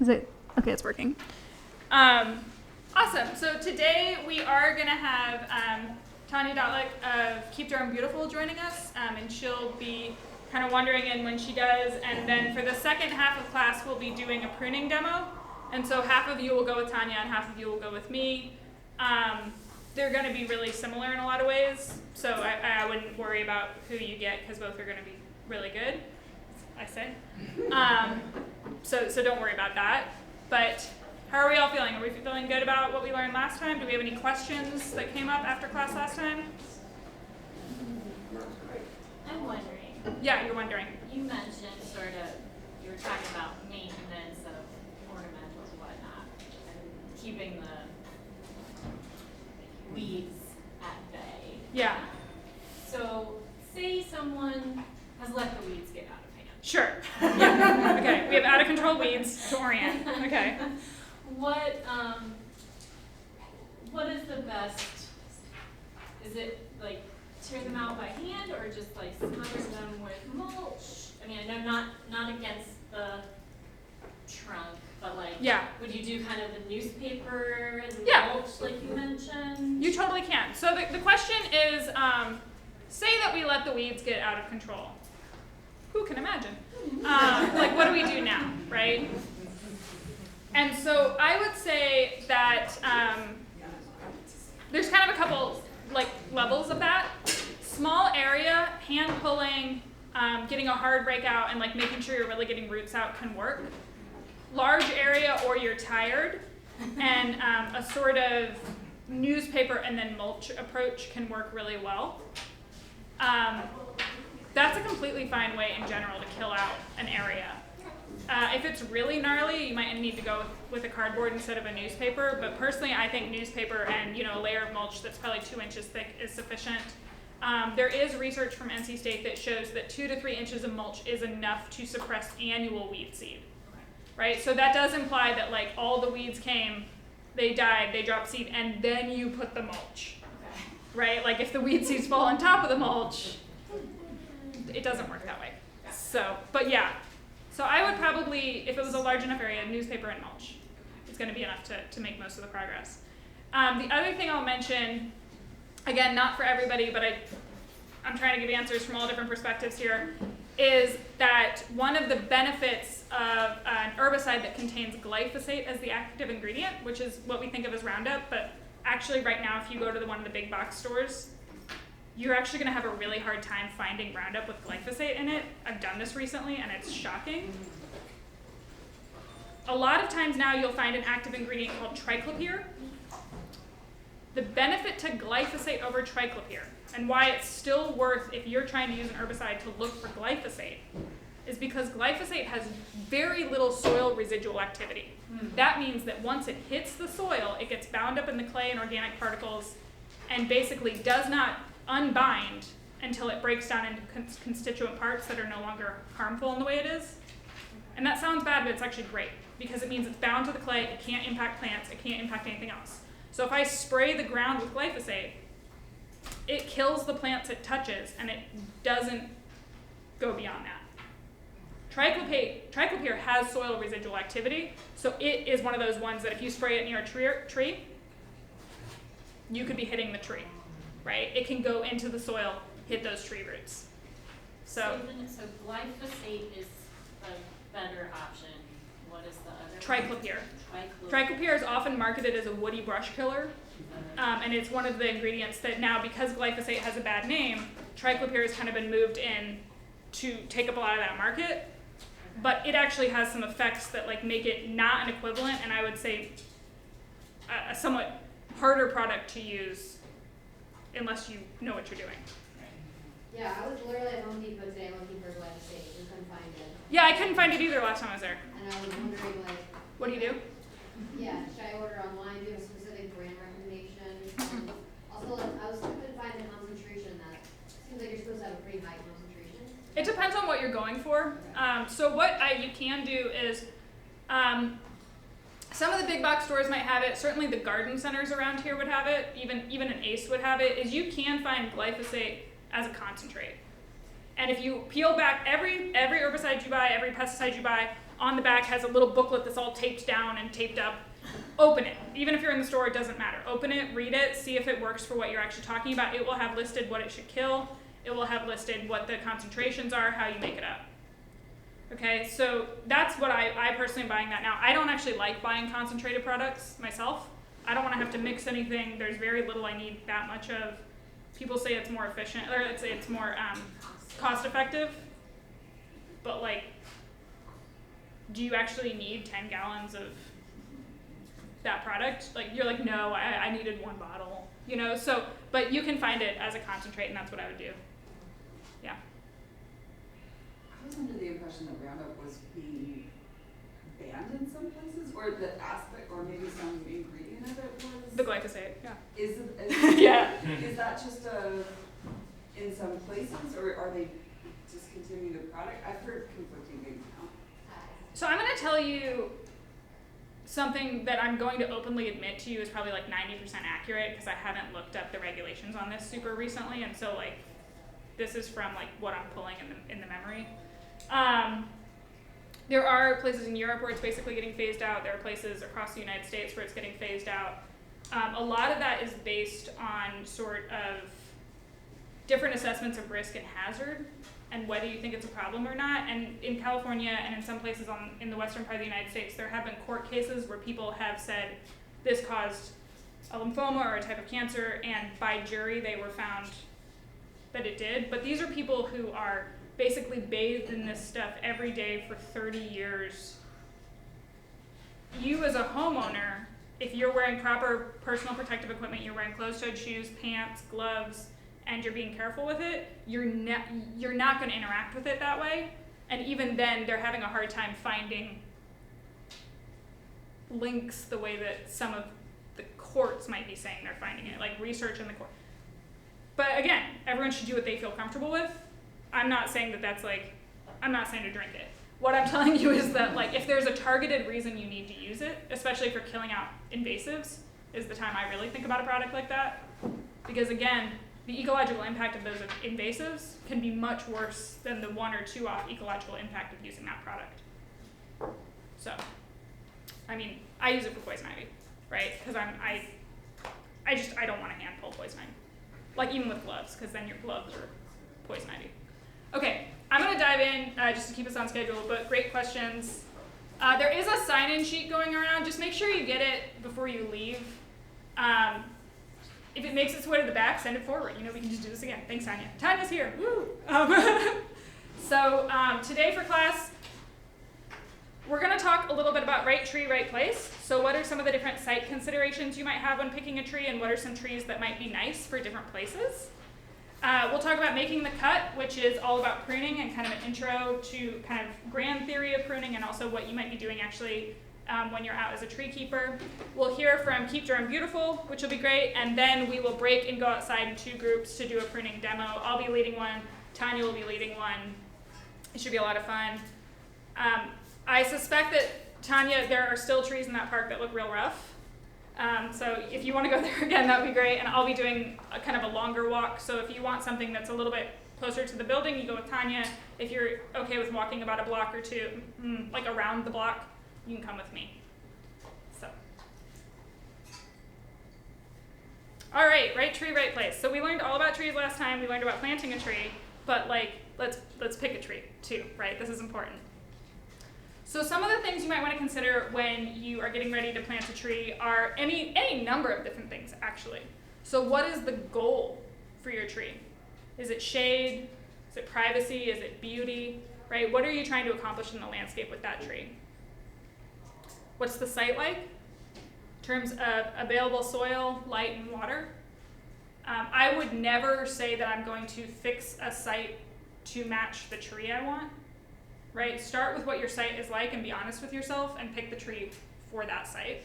Is it? Okay, it's working. Awesome. So today we are going to have Tanya Dotlick of Keep Durham Beautiful joining us, and she'll be kind of wandering in when she does. And then for the second half of class, we'll be doing a pruning demo. And so half of you will go with Tanya and half of you will go with me. They're going to be really similar in a lot of ways, so I wouldn't worry about who you get because both are going to be really good, I say. So don't worry about that. But how are we all feeling? Are we feeling good about what we learned last time? Do we have any questions that came up after class last time? I'm wondering. Yeah, you're wondering. You mentioned you were talking about maintenance of ornamentals and whatnot, and keeping the weeds at bay. Yeah. So, say someone has let the weeds get out of hand. Sure. Yeah. Okay. We have out of control weeds to orient. Okay. What is the best? Is it like tear them out by hand or just like smother them with mulch? I mean, I know not against the trunk, but like, yeah. Would you do kind of the newspaper and yeah. mulch like you mentioned? You totally can. So the question is, say that we let the weeds get out of control. Who can imagine? Like, what do we do now, right? And so I would say that there's kind of a couple like levels of that. Small area, hand pulling, getting a hard rake out and like making sure you're really getting roots out can work. Large area or you're tired, and a sort of newspaper and then mulch approach can work really well. That's a completely fine way in general to kill out an area. If it's really gnarly, you might need to go with a cardboard instead of a newspaper, but personally I think newspaper and a layer of mulch that's probably 2 inches thick is sufficient. There is research from NC State that shows that 2 to 3 inches of mulch is enough to suppress annual weed seed. Right? So that does imply that like all the weeds came, they died, they dropped seed, and then you put the mulch. Okay. Right? Like if the weed seeds fall on top of the mulch, it doesn't work that way. So, but yeah. So I would probably, if it was a large enough area, newspaper and mulch is going to be enough to make most of the progress. The other thing I'll mention, again, not for everybody, but I'm trying to give answers from all different perspectives here, is that one of the benefits of an herbicide that contains glyphosate as the active ingredient, which is what we think of as Roundup, but actually right now if you go to one of the big box stores, you're actually going to have a really hard time finding Roundup with glyphosate in it. I've done this recently and it's shocking. A lot of times now you'll find an active ingredient called triclopyr. The benefit to glyphosate over triclopyr, and why it's still worth, if you're trying to use an herbicide, to look for glyphosate, is because glyphosate has very little soil residual activity. That means that once it hits the soil, it gets bound up in the clay and organic particles and basically does not unbind until it breaks down into constituent parts that are no longer harmful in the way it is. And that sounds bad, but it's actually great because it means it's bound to the clay, it can't impact plants, it can't impact anything else. So if I spray the ground with glyphosate, it kills the plants it touches and it doesn't go beyond that. Triclopyr has soil residual activity, so it is one of those ones that if you spray it near a tree, you could be hitting the tree, right? It can go into the soil, hit those tree roots. So glyphosate is a better option. What is the other triclopyr. Triclopyr is often marketed as a woody brush killer, and it's one of the ingredients that now, because glyphosate has a bad name, triclopyr has kind of been moved in to take up a lot of that market. But it actually has some effects that like make it not an equivalent, and I would say a somewhat harder product to use unless you know what you're doing. Yeah, I was literally at Home Depot today looking for glyphosate and couldn't find it. Yeah, I couldn't find it either last time I was there. And I was wondering, like, what do you do? Yeah, should I order online? Do you have a specific brand recommendation? Also, like, I couldn't find the concentration. That seems like you're supposed to have a pretty high concentration. It depends on what you're going for. So what you can do is, some of the big box stores might have it. Certainly the garden centers around here would have it. Even an Ace would have it. Is you can find glyphosate as a concentrate. And if you peel back every herbicide you buy, every pesticide you buy, on the back has a little booklet that's all taped down and taped up. Open it. Even if you're in the store, it doesn't matter. Open it, read it, see if it works for what you're actually talking about. It will have listed what it should kill. It will have listed what the concentrations are, how you make it up. Okay, so that's what I personally am buying that now. I don't actually like buying concentrated products myself. I don't want to have to mix anything. There's very little I need that much of. People say it's more efficient, or it's more cost effective. But like, do you actually need 10 gallons of that product? Like, you're like, no, I needed 1 bottle, you know? So, but you can find it as a concentrate, and that's what I would do. Yeah. I was under the impression that Roundup was being banned in some places, or the aspect, or maybe some ingredient of it was. The glyphosate, yeah. Is it? Yeah. Is that just in some places, or are they discontinuing the product? I've heard conflicting things now. So I'm going to tell you something that I'm going to openly admit to you is probably like 90% accurate, because I haven't looked up the regulations on this super recently, and so like this is from like what I'm pulling in the memory. There are places in Europe where it's basically getting phased out. There are places across the United States where it's getting phased out. A lot of that is based on sort of different assessments of risk and hazard, and whether you think it's a problem or not. And in California and in some places in the western part of the United States, there have been court cases where people have said this caused a lymphoma or a type of cancer, and by jury they were found that it did. But these are people who are basically bathed in this stuff every day for 30 years. You as a homeowner, if you're wearing proper personal protective equipment, you're wearing closed-toed shoes, pants, gloves, and you're being careful with it, you're not going to interact with it that way. And even then, they're having a hard time finding links the way that some of the courts might be saying they're finding it, like research in the court. But again, everyone should do what they feel comfortable with. I'm not saying I'm not saying to drink it. What I'm telling you is that like if there's a targeted reason you need to use it, especially for killing out invasives, is the time I really think about a product like that. Because again, the ecological impact of those invasives can be much worse than the 1 or 2 off ecological impact of using that product. So, I mean, I use it for poison ivy, right? Because I don't want to hand pull poison ivy. Like even with gloves, because then your gloves are poison ivy. Okay, I'm going to dive in just to keep us on schedule, but great questions. There is a sign-in sheet going around. Just make sure you get it before you leave. If it makes its way to the back, send it forward. You know, we can just do this again. Thanks, Tanya. Tanya's here. Woo! So today for class, we're going to talk a little bit about right tree, right place. So what are some of the different site considerations you might have when picking a tree, and what are some trees that might be nice for different places? We'll talk about making the cut, which is all about pruning and kind of an intro to kind of grand theory of pruning, and also what you might be doing actually when you're out as a tree keeper. We'll hear from Keep Durham Beautiful, which will be great, and then we will break and go outside in 2 groups to do a pruning demo. I'll be leading one, Tanya will be leading one. It should be a lot of fun. I suspect that, Tanya, there are still trees in that park that look real rough. So if you want to go there again, that would be great. And I'll be doing a kind of a longer walk. So if you want something that's a little bit closer to the building, you go with Tanya. If you're okay with walking about a block or 2, like around the block, you can come with me. So, all right, right tree, right place. So we learned all about trees last time. We learned about planting a tree, but like let's pick a tree too, right? This is important. So some of the things you might want to consider when you are getting ready to plant a tree are any number of different things, actually. So what is the goal for your tree? Is it shade? Is it privacy? Is it beauty? Right? What are you trying to accomplish in the landscape with that tree? What's the site like in terms of available soil, light, and water? I would never say that I'm going to fix a site to match the tree I want. Right? Start with what your site is like and be honest with yourself and pick the tree for that site.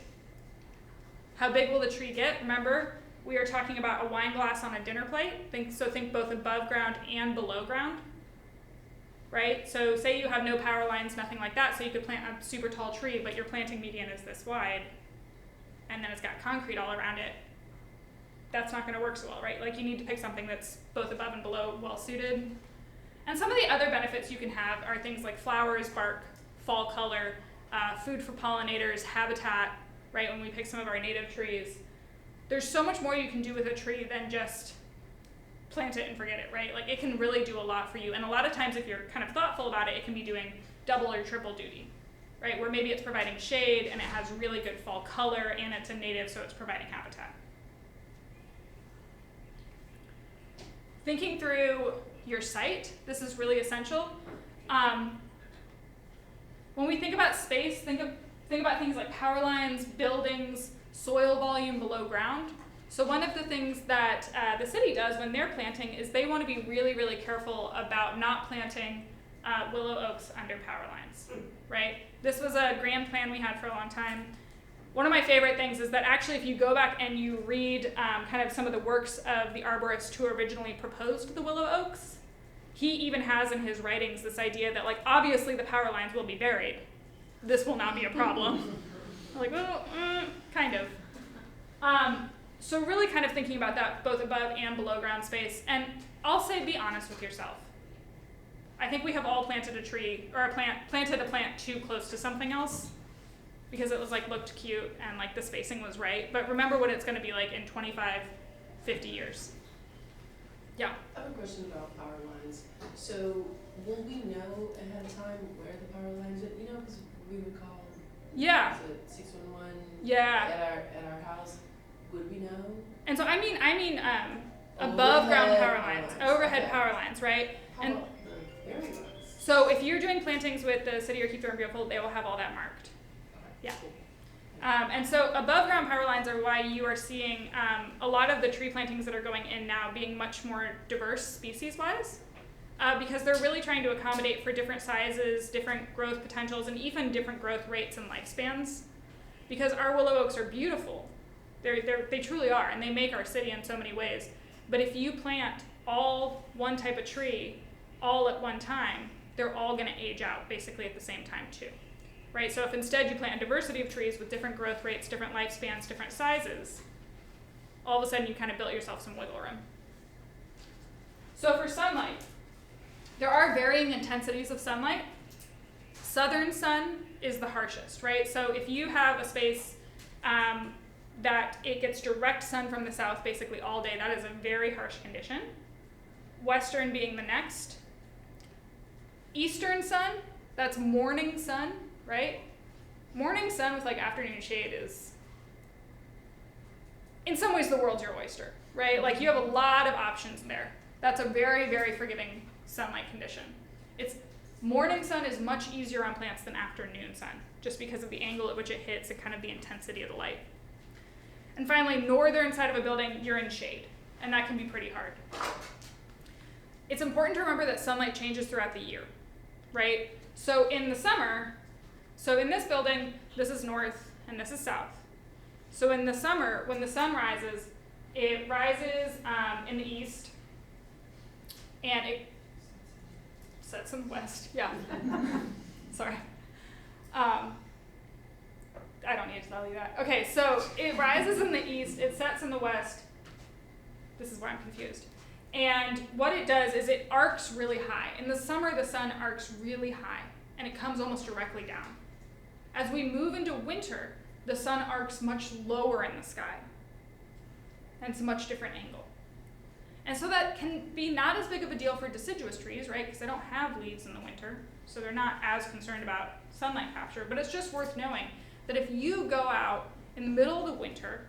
How big will the tree get? Remember, we are talking about a wine glass on a dinner plate. Think both above ground and below ground. Right? So say you have no power lines, nothing like that, so you could plant a super tall tree, but your planting median is this wide, and then it's got concrete all around it. That's not going to work so well, right? Like you need to pick something that's both above and below well suited. And some of the other benefits you can have are things like flowers, bark, fall color, food for pollinators, habitat, right, when we pick some of our native trees. There's so much more you can do with a tree than just plant it and forget it, right? Like, it can really do a lot for you. And a lot of times, if you're kind of thoughtful about it, it can be doing double or triple duty, right? Where maybe it's providing shade and it has really good fall color and it's a native, so it's providing habitat. Thinking through your site, this is really essential. When we think about space, think about things like power lines, buildings, soil volume below ground. So one of the things that the city does when they're planting is they want to be really, really careful about not planting willow oaks under power lines, right? This was a grand plan we had for a long time. One of my favorite things is that actually if you go back and you read kind of some of the works of the arborist who originally proposed the willow oaks, he even has in his writings this idea that, like, obviously the power lines will be buried. This will not be a problem. I'm like, well, kind of. So really kind of thinking about that both above and below ground space. And I'll say be honest with yourself. I think we have all planted a tree or planted a plant too close to something else because it was like looked cute and like the spacing was right. But remember what it's going to be like in 25, 50 years. Yeah. I have a question about power lines. So will we know ahead of time where the power lines are? You know, because we would call Yeah. 611 Yeah. at our house. Would we know? And so I mean above ground power lines, overhead okay. power lines, right? How And about the area lines? so if you're doing plantings with the City or Keep Thorn Beautiful, they will have all that marked. Yeah. And so above ground power lines are why you are seeing a lot of the tree plantings that are going in now being much more diverse species-wise, because they're really trying to accommodate for different sizes, different growth potentials, and even different growth rates and lifespans. Because our willow oaks are beautiful. They truly are, and they make our city in so many ways. But if you plant all one type of tree all at one time, they're all going to age out basically at the same time too. Right? So if instead you plant a diversity of trees with different growth rates, different lifespans, different sizes, all of a sudden you kind of built yourself some wiggle room. So for sunlight, there are varying intensities of sunlight. Southern sun is the harshest, right? So if you have a space that it gets direct sun from the south basically all day, that is a very harsh condition. Western being the next. Eastern sun, that's morning sun, right? Morning sun with like afternoon shade is, in some ways, the world's your oyster, right? Like you have a lot of options there. That's a very, very forgiving sunlight condition. Morning sun is much easier on plants than afternoon sun, just because of the angle at which it hits and kind of the intensity of the light. And finally, northern side of a building, you're in shade, and that can be pretty hard. It's important to remember that sunlight changes throughout the year, right? So in the summer, so in this building, this is north and this is south. So in the summer, when the sun rises, it rises in the east and it sets in the west. Yeah. Sorry. I don't need to tell you that. Okay, so it rises in the east, it sets in the west. This is where I'm confused. And what it does is it arcs really high. In the summer, the sun arcs really high, and it comes almost directly down. As we move into winter, the sun arcs much lower in the sky, and it's a much different angle. And so that can be not as big of a deal for deciduous trees, right? Because they don't have leaves in the winter, so they're not as concerned about sunlight capture. But it's just worth knowing that if you go out in the middle of the winter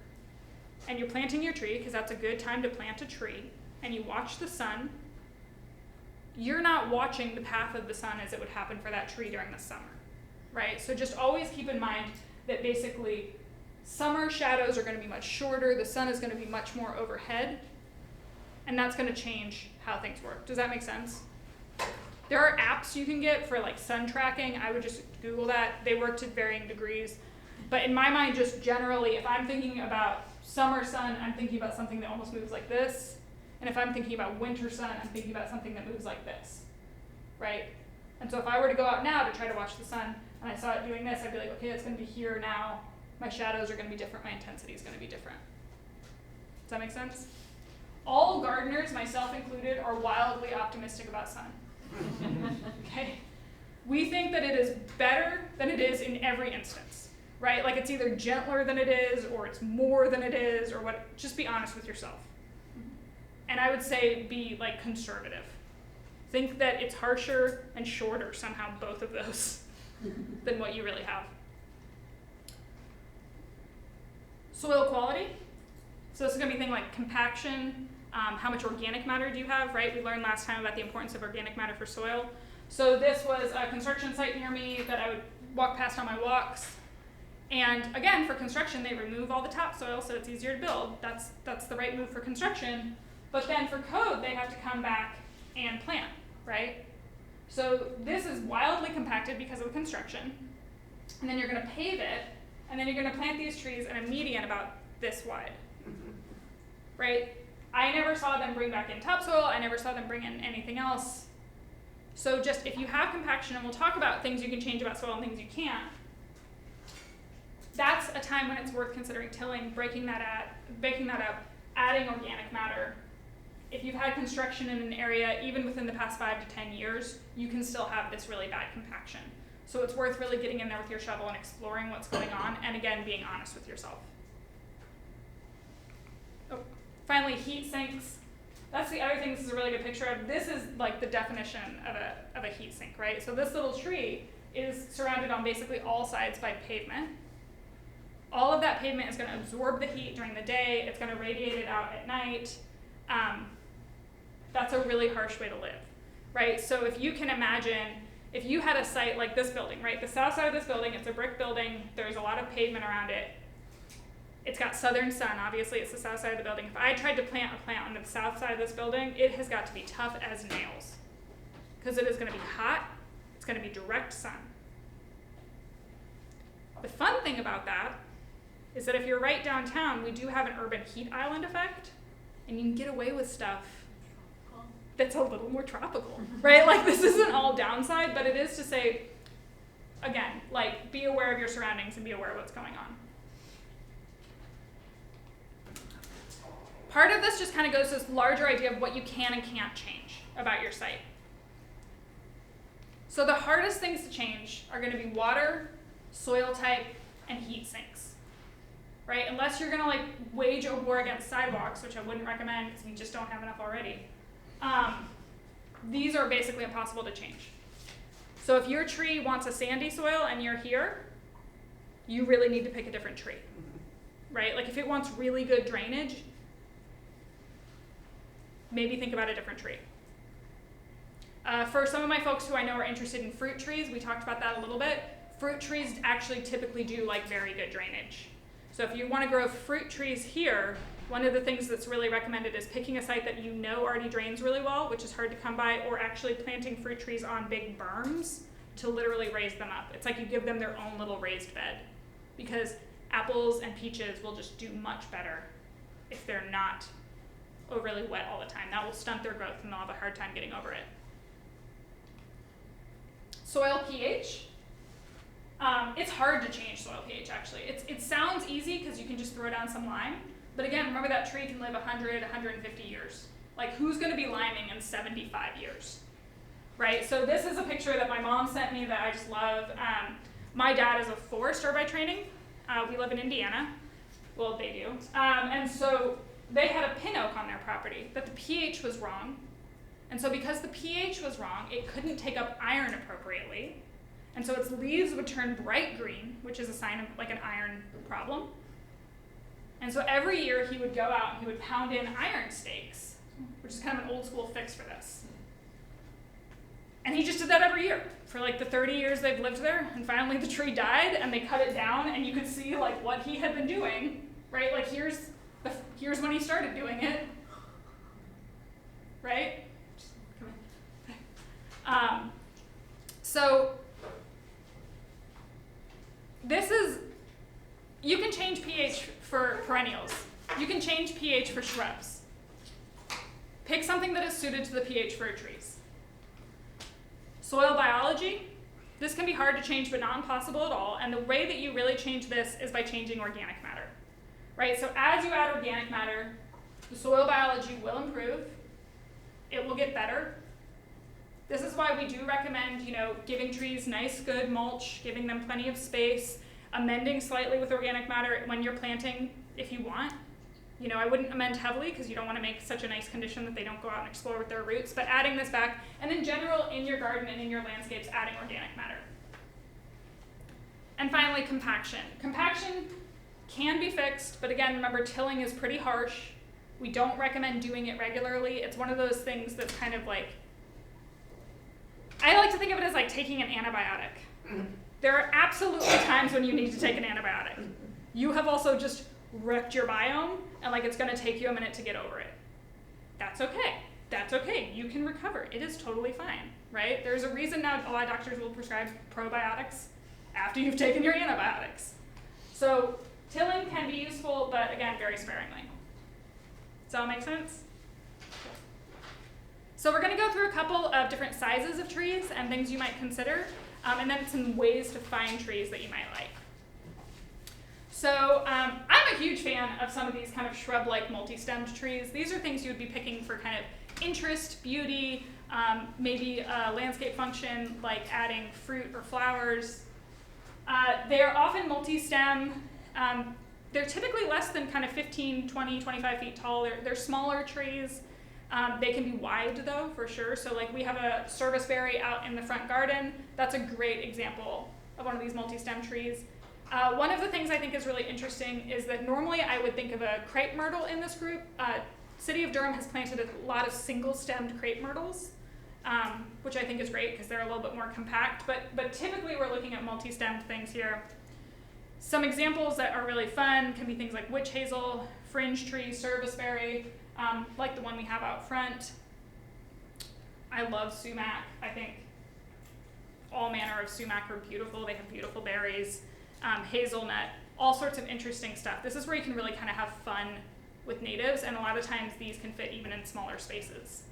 and you're planting your tree, because that's a good time to plant a tree, and you watch the sun, you're not watching the path of the sun as it would happen for that tree during the summer, right? So just always keep in mind that basically summer shadows are going to be much shorter, the sun is going to be much more overhead, and that's going to change how things work. Does that make sense? There are apps you can get for like sun tracking. I would just Google that. They work to varying degrees. But in my mind, just generally, if I'm thinking about summer sun, I'm thinking about something that almost moves like this. And if I'm thinking about winter sun, I'm thinking about something that moves like this, right? And so if I were to go out now to try to watch the sun, and I saw it doing this, I'd be like, okay, it's going to be here now. My shadows are going to be different. My intensity is going to be different. Does that make sense? All gardeners, myself included, are wildly optimistic about sun. Okay? We think that it is better than it is in every instance, right? Like it's either gentler than it is, or it's more than it is, or what, just be honest with yourself. And I would say be like conservative. Think that it's harsher and shorter somehow, both of those, than what you really have. Soil quality. So this is gonna be things like compaction, how much organic matter do you have, right? We learned last time about the importance of organic matter for soil. So this was a construction site near me that I would walk past on my walks. And again, for construction, they remove all the topsoil so it's easier to build. That's the right move for construction. But then for code, they have to come back and plant, right? So this is wildly compacted because of the construction. And then you're gonna pave it, and then you're gonna plant these trees in a median about this wide, right? I never saw them bring back in topsoil. I never saw them bring in anything else. So just if you have compaction, and we'll talk about things you can change about soil and things you can't, that's a time when it's worth considering tilling, breaking that up, adding organic matter. If you've had construction in an area, even within the past 5 to 10 years, you can still have this really bad compaction. So it's worth really getting in there with your shovel and exploring what's going on, and again, being honest with yourself. Oh, finally, heat sinks. That's the other thing this is a really good picture of. This is like the definition of a heat sink, right? So this little tree is surrounded on basically all sides by pavement. All of that pavement is going to absorb the heat during the day. It's going to radiate it out at night. That's a really harsh way to live, right? So if you can imagine, if you had a site like this building, right? The south side of this building, it's a brick building. There's a lot of pavement around it. It's got southern sun, obviously it's the south side of the building. If I tried to plant a plant on the south side of this building, it has got to be tough as nails because it is going to be hot, it's going to be direct sun. The fun thing about that is that if you're right downtown, we do have an urban heat island effect, and you can get away with stuff that's a little more tropical, right? Like this isn't all downside, but it is to say, again, like be aware of your surroundings and be aware of what's going on. Part of this just kind of goes to this larger idea of what you can and can't change about your site. So the hardest things to change are going to be water, soil type, and heat sinks, right? Unless you're going to like wage a war against sidewalks, which I wouldn't recommend because we just don't have enough already. These are basically impossible to change. So if your tree wants a sandy soil and you're here, you really need to pick a different tree, right? Like if it wants really good drainage, maybe think about a different tree. For some of my folks who I know are interested in fruit trees, we talked about that a little bit. Fruit trees actually typically do like very good drainage. So if you want to grow fruit trees here, one of the things that's really recommended is picking a site that you know already drains really well, which is hard to come by, or actually planting fruit trees on big berms to literally raise them up. It's like you give them their own little raised bed, because apples and peaches will just do much better if they're not overly wet all the time. That will stunt their growth and they'll have a hard time getting over it. Soil pH. It's hard to change soil pH actually. It sounds easy because you can just throw down some lime, but again, remember that tree can live 100, 150 years. Like who's gonna be liming in 75 years, right? So this is a picture that my mom sent me that I just love. My dad is a forester by training. We live in Indiana. Well, they do. And so they had a pin oak on their property, but the pH was wrong. And so because the pH was wrong, it couldn't take up iron appropriately. And so its leaves would turn bright green, which is a sign of like an iron problem. And so every year he would go out and he would pound in iron stakes, which is kind of an old school fix for this. And he just did that every year for like the 30 years they've lived there. And finally the tree died and they cut it down and you could see like what he had been doing, right? Like here's when he started doing it, right? So this is, you can change pH for perennials. You can change pH for shrubs. Pick something that is suited to the pH for trees. Soil biology, this can be hard to change but not impossible at all. And the way that you really change this is by changing organic matter, right? So as you add organic matter, the soil biology will improve. It will get better. This is why we do recommend, giving trees nice, good mulch, giving them plenty of space, amending slightly with organic matter when you're planting if you want. I wouldn't amend heavily because you don't want to make such a nice condition that they don't go out and explore with their roots, but adding this back, and in general, in your garden and in your landscapes, adding organic matter. And finally, compaction. Compaction can be fixed, but again, remember, tilling is pretty harsh. We don't recommend doing it regularly. It's one of those things that's kind of like, I like to think of it as like taking an antibiotic. There are absolutely times when you need to take an antibiotic. You have also just wrecked your biome, and like it's gonna take you a minute to get over it. That's okay. That's okay. You can recover. It is totally fine, right? There's a reason now a lot of doctors will prescribe probiotics after you've taken your antibiotics. So tilling can be useful, but again, very sparingly. Does that all make sense? So we're going to go through a couple of different sizes of trees and things you might consider, and then some ways to find trees that you might like. So I'm a huge fan of some of these kind of shrub-like multi-stemmed trees. These are things you would be picking for kind of interest, beauty, maybe a landscape function like adding fruit or flowers. They're often multi-stem. They're typically less than kind of 15, 20, 25 feet tall. They're smaller trees. They can be wide though, for sure. So like we have a serviceberry out in the front garden. That's a great example of one of these multi-stem trees. One of the things I think is really interesting is that normally I would think of a crepe myrtle in this group. City of Durham has planted a lot of single-stemmed crepe myrtles, which I think is great because they're a little bit more compact, but typically we're looking at multi-stemmed things here. Some examples that are really fun can be things like witch hazel, fringe tree, serviceberry, like the one we have out front. I love sumac. I think all manner of sumac are beautiful. They have beautiful berries. Hazelnut, all sorts of interesting stuff. This is where you can really kind of have fun with natives, and a lot of times these can fit even in smaller spaces.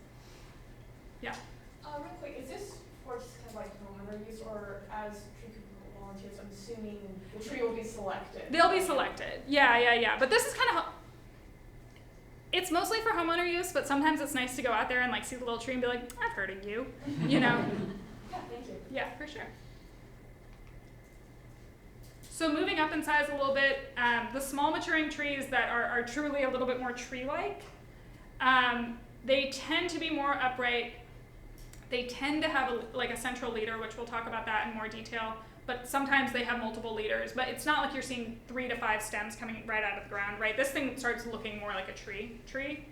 Yeah? Real quick, is this for just kind of like homeowner use, or as tree control volunteers, I'm assuming the tree will be selected? They'll be selected. Yeah. But this is kind of, it's mostly for homeowner use, but sometimes it's nice to go out there and like see the little tree and be like, I've heard of you, Yeah, thank you. Yeah, for sure. So moving up in size a little bit, the small maturing trees that are truly a little bit more tree-like, they tend to be more upright. They tend to have a central leader, which we'll talk about that in more detail, but sometimes they have multiple leaders, but it's not like you're seeing 3 to 5 stems coming right out of the ground, right? This thing starts looking more like a tree.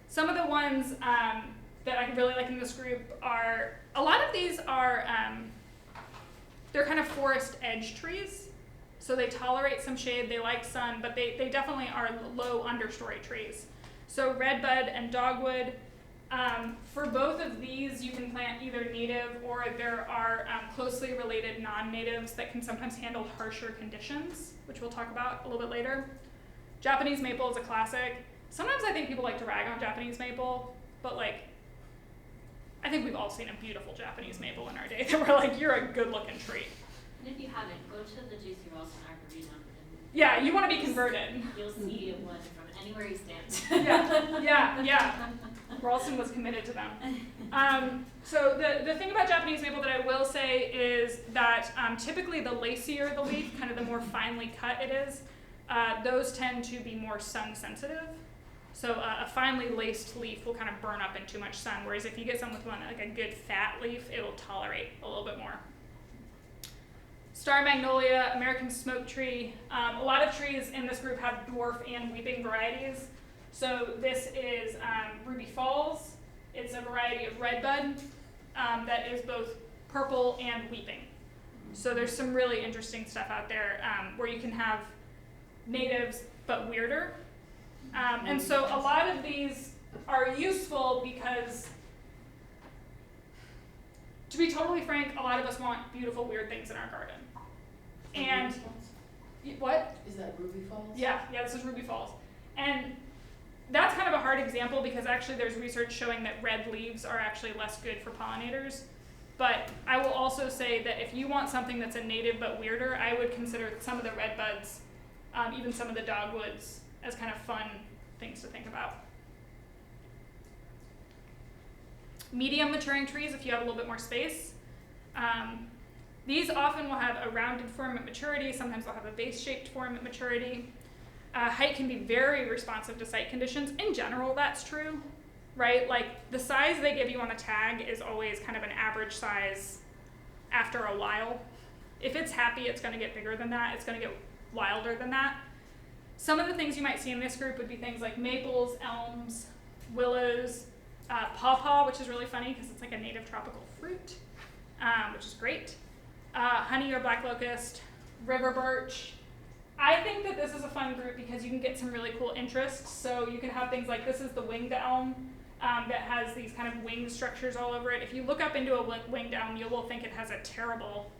Some of the ones that I really like in this group are, a lot of these are, they're kind of forest edge trees. So they tolerate some shade, they like sun, but they definitely are low understory trees. So redbud and dogwood, for both of these you can plant either native or there are closely related non-natives that can sometimes handle harsher conditions, which we'll talk about a little bit later. Japanese maple is a classic. Sometimes I think people like to rag on Japanese maple, but like, I think we've all seen a beautiful Japanese maple in our day that we're like, you're a good looking tree. And if you haven't, go to the J.C. Ralston Arboretum. Yeah, you want to be converted. You'll see one from anywhere you stand. Yeah. Ralston was committed to them. So the thing about Japanese maple that I will say is that typically the lacier the leaf, kind of the more finely cut it is, those tend to be more sun sensitive. So a finely laced leaf will kind of burn up in too much sun, whereas if you get something with one like a good fat leaf, it'll tolerate a little bit more. Star magnolia, American smoke tree. A lot of trees in this group have dwarf and weeping varieties. So this is Ruby Falls. It's a variety of redbud that is both purple and weeping. So there's some really interesting stuff out there where you can have natives but weirder. And so a lot of these are useful because, to be totally frank, a lot of us want beautiful, weird things in our garden. And what? Is that Ruby Falls? Yeah, this is Ruby Falls. And that's kind of a hard example because actually there's research showing that red leaves are actually less good for pollinators. But I will also say that if you want something that's a native but weirder, I would consider some of the redbuds, even some of the dogwoods, as kind of fun things to think about. medium maturing trees if you have a little bit more space. These often will have a rounded form at maturity. Sometimes they'll have a vase-shaped form at maturity. Height can be very responsive to site conditions. In general, that's true, right? Like the size they give you on a tag is always kind of an average size after a while. If it's happy, it's going to get bigger than that. It's going to get wilder than that. Some of the things you might see in this group would be things like maples, elms, willows, pawpaw, which is really funny because it's like a native tropical fruit, which is great. Honey or black locust, river birch. I think that this is a fun group because you can get some really cool interests. So you can have things like, this is the winged elm that has these kind of winged structures all over it. If you look up into a winged elm, you will think it has a terrible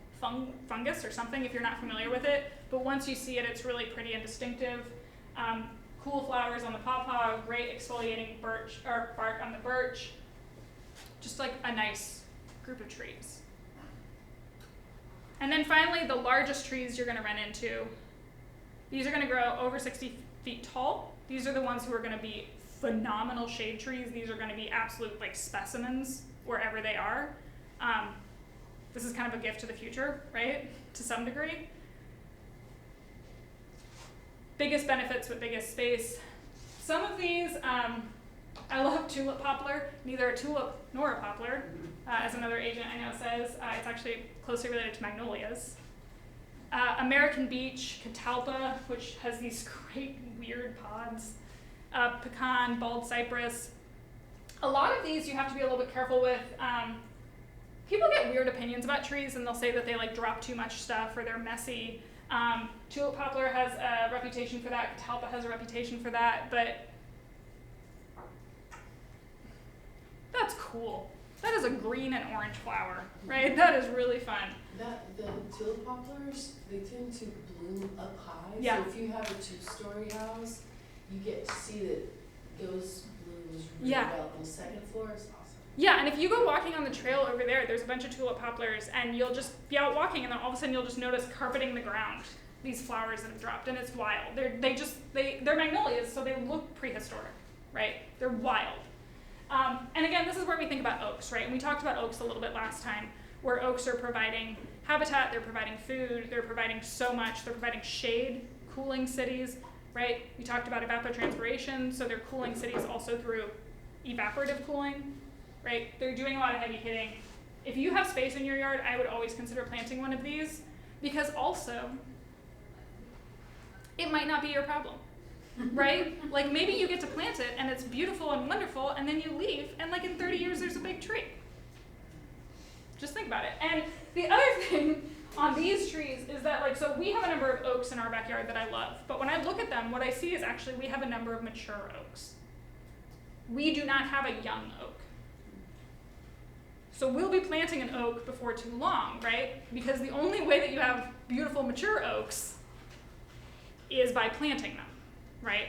fungus or something if you're not familiar with it. But once you see it, it's really pretty and distinctive. Cool flowers on the pawpaw, great exfoliating birch or bark on the birch. Just like a nice group of trees. And then finally, the largest trees you're going to run into. These are going to grow over 60 feet tall. These are the ones who are going to be phenomenal shade trees. These are going to be absolute like specimens wherever they are. This is kind of a gift to the future, right? To some degree. Biggest benefits with biggest space. Some of these, I love tulip poplar. Neither a tulip nor a poplar, as another agent I know says. It's actually closely related to magnolias. American beech, catalpa, which has these great weird pods. Pecan, bald cypress. A lot of these you have to be a little bit careful with. People get weird opinions about trees and they'll say that they like drop too much stuff or they're messy. Tulip poplar has a reputation for that, catalpa has a reputation for that, but that's cool. That is a green and orange flower, right? That is really fun. The tulip poplars, they tend to bloom up high. Yeah. So if you have a 2-story house, you get to see that those blooms really Yeah. well on the second floor. It's awesome. Yeah, and if you go walking on the trail over there, there's a bunch of tulip poplars, and you'll just be out walking, and then all of a sudden you'll just notice carpeting the ground these flowers that have dropped, and it's wild. They're magnolias, so they look prehistoric, right? They're wild. And again, this is where we think about oaks, right? And we talked about oaks a little bit last time, where oaks are providing habitat, they're providing food, they're providing so much, they're providing shade, cooling cities, right? We talked about evapotranspiration, so they're cooling cities also through evaporative cooling, right? They're doing a lot of heavy hitting. If you have space in your yard, I would always consider planting one of these, because also, it might not be your problem, right? Like maybe you get to plant it and it's beautiful and wonderful, and then you leave, and like in 30 years there's a big tree. Just think about it. And the other thing on these trees is that, like, so we have a number of oaks in our backyard that I love, but when I look at them, what I see is actually we have a number of mature oaks. We do not have a young oak. So we'll be planting an oak before too long, right? Because the only way that you have beautiful mature oaks is by planting them, right?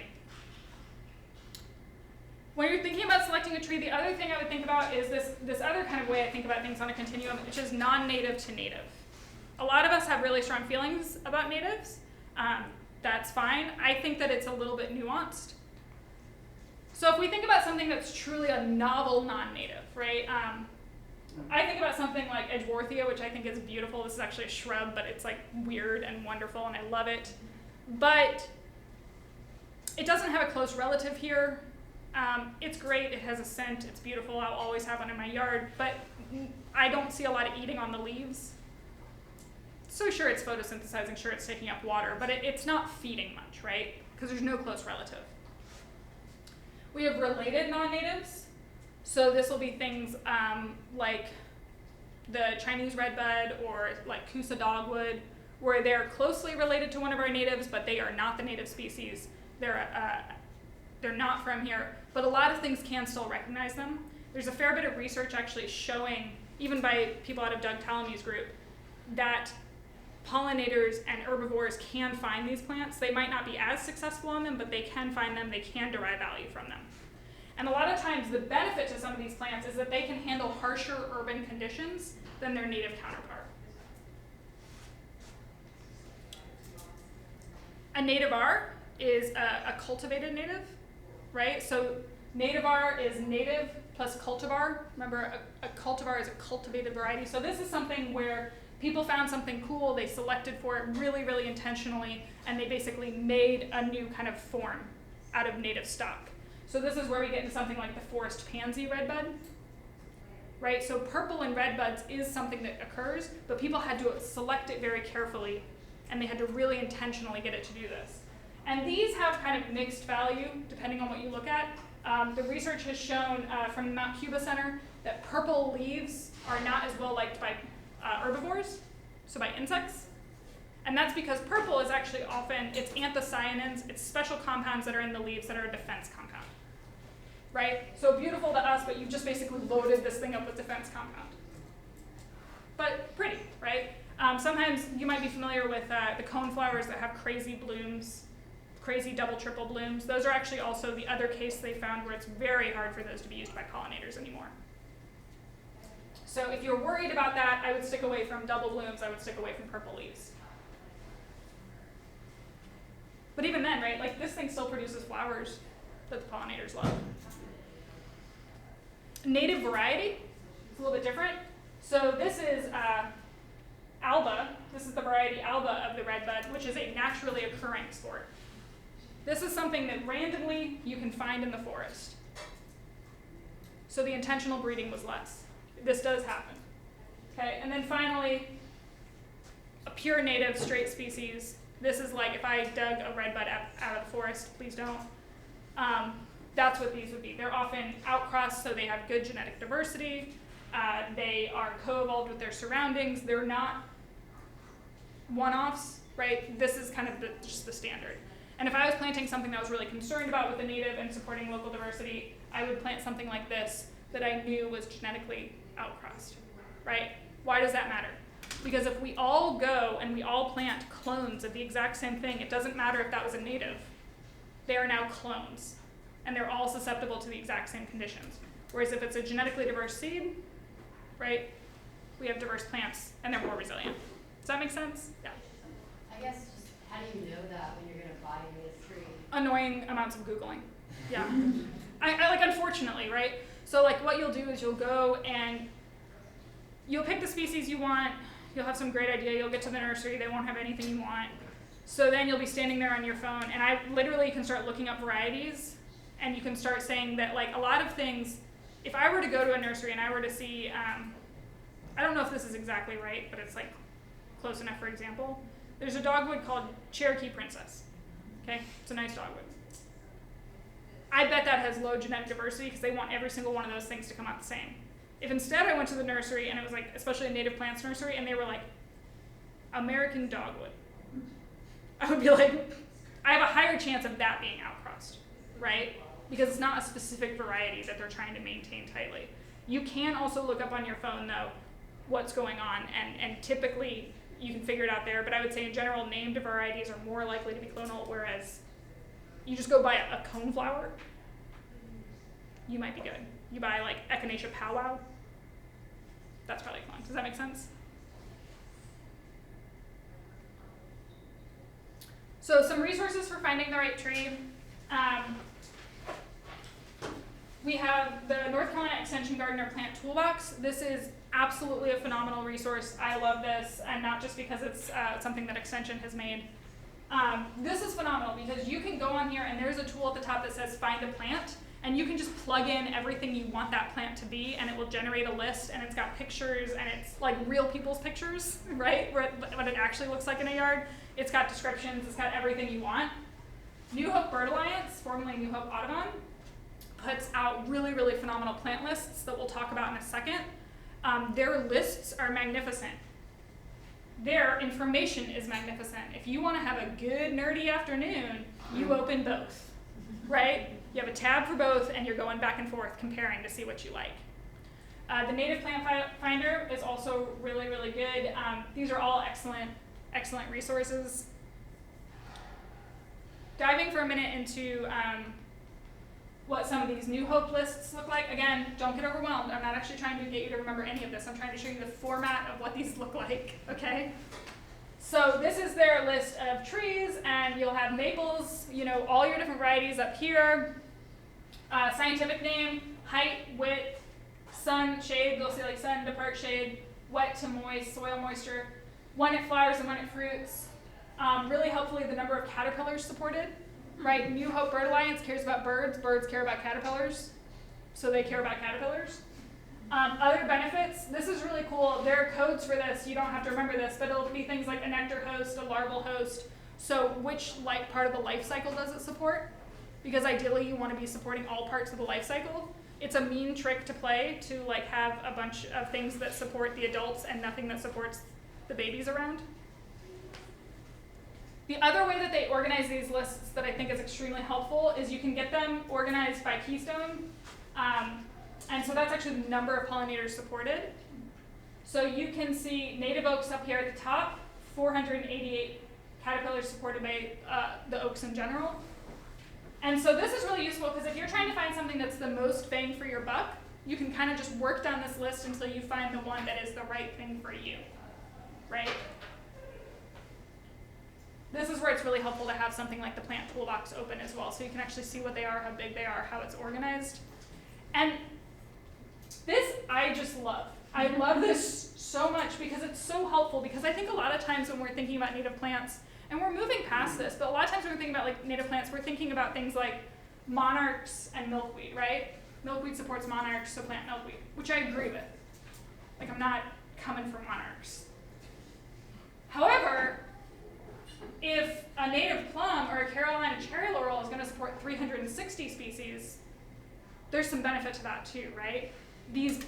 When you're thinking about selecting a tree, the other thing I would think about is this other kind of way I think about things on a continuum, which is non-native to native. A lot of us have really strong feelings about natives. That's fine. I think that it's a little bit nuanced. So if we think about something that's truly a novel non-native, right? I think about something like Edgeworthia, which I think is beautiful. This is actually a shrub, but it's like weird and wonderful, and I love it. But it doesn't have a close relative here. It's great, it has a scent, it's beautiful, I'll always have one in my yard, but I don't see a lot of eating on the leaves. So sure, it's photosynthesizing, sure, it's taking up water, but it's not feeding much, right? Because there's no close relative. We have related non-natives. So this will be things like the Chinese redbud or like Coosa dogwood, where they're closely related to one of our natives, but they are not the native species. They're not from here, but a lot of things can still recognize them. There's a fair bit of research actually showing, even by people out of Doug Tallamy's group, that pollinators and herbivores can find these plants. They might not be as successful on them, but they can find them, they can derive value from them. And a lot of times the benefit to some of these plants is that they can handle harsher urban conditions than their native counterpart. A nativar is a cultivated native, right? So nativar is native plus cultivar. Remember, a cultivar is a cultivated variety. So this is something where people found something cool, they selected for it really, really intentionally, and they basically made a new kind of form out of native stock. So this is where we get into something like the forest pansy redbud, right? So purple in redbuds is something that occurs, but people had to select it very carefully, and they had to really intentionally get it to do this. And these have kind of mixed value, depending on what you look at. The research has shown from the Mount Cuba Center that purple leaves are not as well liked by herbivores, so by insects. And that's because purple is actually often, it's anthocyanins, it's special compounds that are in the leaves that are a defense compound, right? So beautiful to us, but you've just basically loaded this thing up with defense compound. But pretty, right? Sometimes you might be familiar with the coneflowers that have crazy blooms, crazy double, triple blooms. Those are actually also the other case they found where it's very hard for those to be used by pollinators anymore. So if you're worried about that, I would stick away from double blooms, I would stick away from purple leaves. But even then, right, like this thing still produces flowers that the pollinators love. Native variety is a little bit different. So this is Alba. This is the variety Alba of the redbud, which is a naturally occurring sport. This is something that randomly you can find in the forest. So the intentional breeding was less. This does happen. Okay, and then finally, a pure native straight species. This is like if I dug a redbud out of the forest, please don't. That's what these would be. They're often outcrossed, so they have good genetic diversity. They are co-evolved with their surroundings. They're not one-offs, right? This is kind of just the standard. And if I was planting something that I was really concerned about with the native and supporting local diversity, I would plant something like this that I knew was genetically outcrossed, right? Why does that matter? Because if we all go and we all plant clones of the exact same thing, it doesn't matter if that was a native. They are now clones, and they're all susceptible to the exact same conditions. Whereas if it's a genetically diverse seed, right, we have diverse plants, and they're more resilient. Does that make sense? Yeah. I guess just how do you know that when you're gonna buy a native tree? Annoying amounts of Googling. Yeah. I like, unfortunately, right? So like what you'll do is you'll go and you'll pick the species you want, you'll have some great idea, you'll get to the nursery, they won't have anything you want. So then you'll be standing there on your phone, and I literally can start looking up varieties, and you can start saying that like a lot of things, if I were to go to a nursery and I were to see, I don't know if this is exactly right, but it's like close enough for example. There's a dogwood called Cherokee Princess, okay? It's a nice dogwood. I bet that has low genetic diversity because they want every single one of those things to come out the same. If instead I went to the nursery and it was like, especially a native plants nursery, and they were like, American dogwood, I would be like, I have a higher chance of that being outcrossed, right? Because it's not a specific variety that they're trying to maintain tightly. You can also look up on your phone though what's going on, and typically you can figure it out there, but I would say in general named varieties are more likely to be clonal, whereas you just go buy a coneflower, you might be good. You buy like Echinacea powwow, that's probably clone. Does that make sense? So some resources for finding the right tree. We have the North Carolina Extension Gardener Plant Toolbox. This is absolutely a phenomenal resource. I love this, and not just because it's something that Extension has made. This is phenomenal because you can go on here and there's a tool at the top that says find a plant, and you can just plug in everything you want that plant to be, and it will generate a list, and it's got pictures, and it's like real people's pictures, right? What it actually looks like in a yard. It's got descriptions, it's got everything you want. New Hope Bird Alliance, formerly New Hope Audubon, puts out really, really phenomenal plant lists that we'll talk about in a second. Their lists are magnificent. Their information is magnificent. If you want to have a good nerdy afternoon, you open both, right? You have a tab for both, and you're going back and forth comparing to see what you like. The Native Plant Finder is also really, really good. These are all excellent resources. Diving for a minute into what some of these New Hope lists look like. Again, don't get overwhelmed. I'm not actually trying to get you to remember any of this. I'm trying to show you the format of what these look like, okay? So this is their list of trees, and you'll have maples, you know, all your different varieties up here. Scientific name, height, width, sun, shade, they'll say like sun to part shade, wet to moist, soil moisture, when it flowers and when it fruits. Really helpfully the number of caterpillars supported, right? New Hope Bird Alliance cares about birds, birds care about caterpillars, so they care about caterpillars. Other benefits, this is really cool. There are codes for this, you don't have to remember this, but it'll be things like a nectar host, a larval host. So which part of the life cycle does it support? Because ideally you want to be supporting all parts of the life cycle. It's a mean trick to play to like have a bunch of things that support the adults and nothing that supports the babies around. The other way that they organize these lists that I think is extremely helpful is you can get them organized by keystone. And so that's actually the number of pollinators supported. So you can see native oaks up here at the top, 488 caterpillars supported by the oaks in general. And so this is really useful because if you're trying to find something that's the most bang for your buck, you can kind of just work down this list until you find the one that is the right thing for you, right? This is where it's really helpful to have something like the plant toolbox open as well, so you can actually see what they are, how big they are, how it's organized. And this I just love. I love this so much because it's so helpful, because I think a lot of times when we're thinking about native plants, and we're moving past this, but a lot of times when we're thinking about like native plants, we're thinking about things like monarchs and milkweed, right? Milkweed supports monarchs, so plant milkweed, which I agree with. Like, I'm not coming for monarchs. However, if a native plum or a Carolina cherry laurel is going to support 360 species, there's some benefit to that too, right? These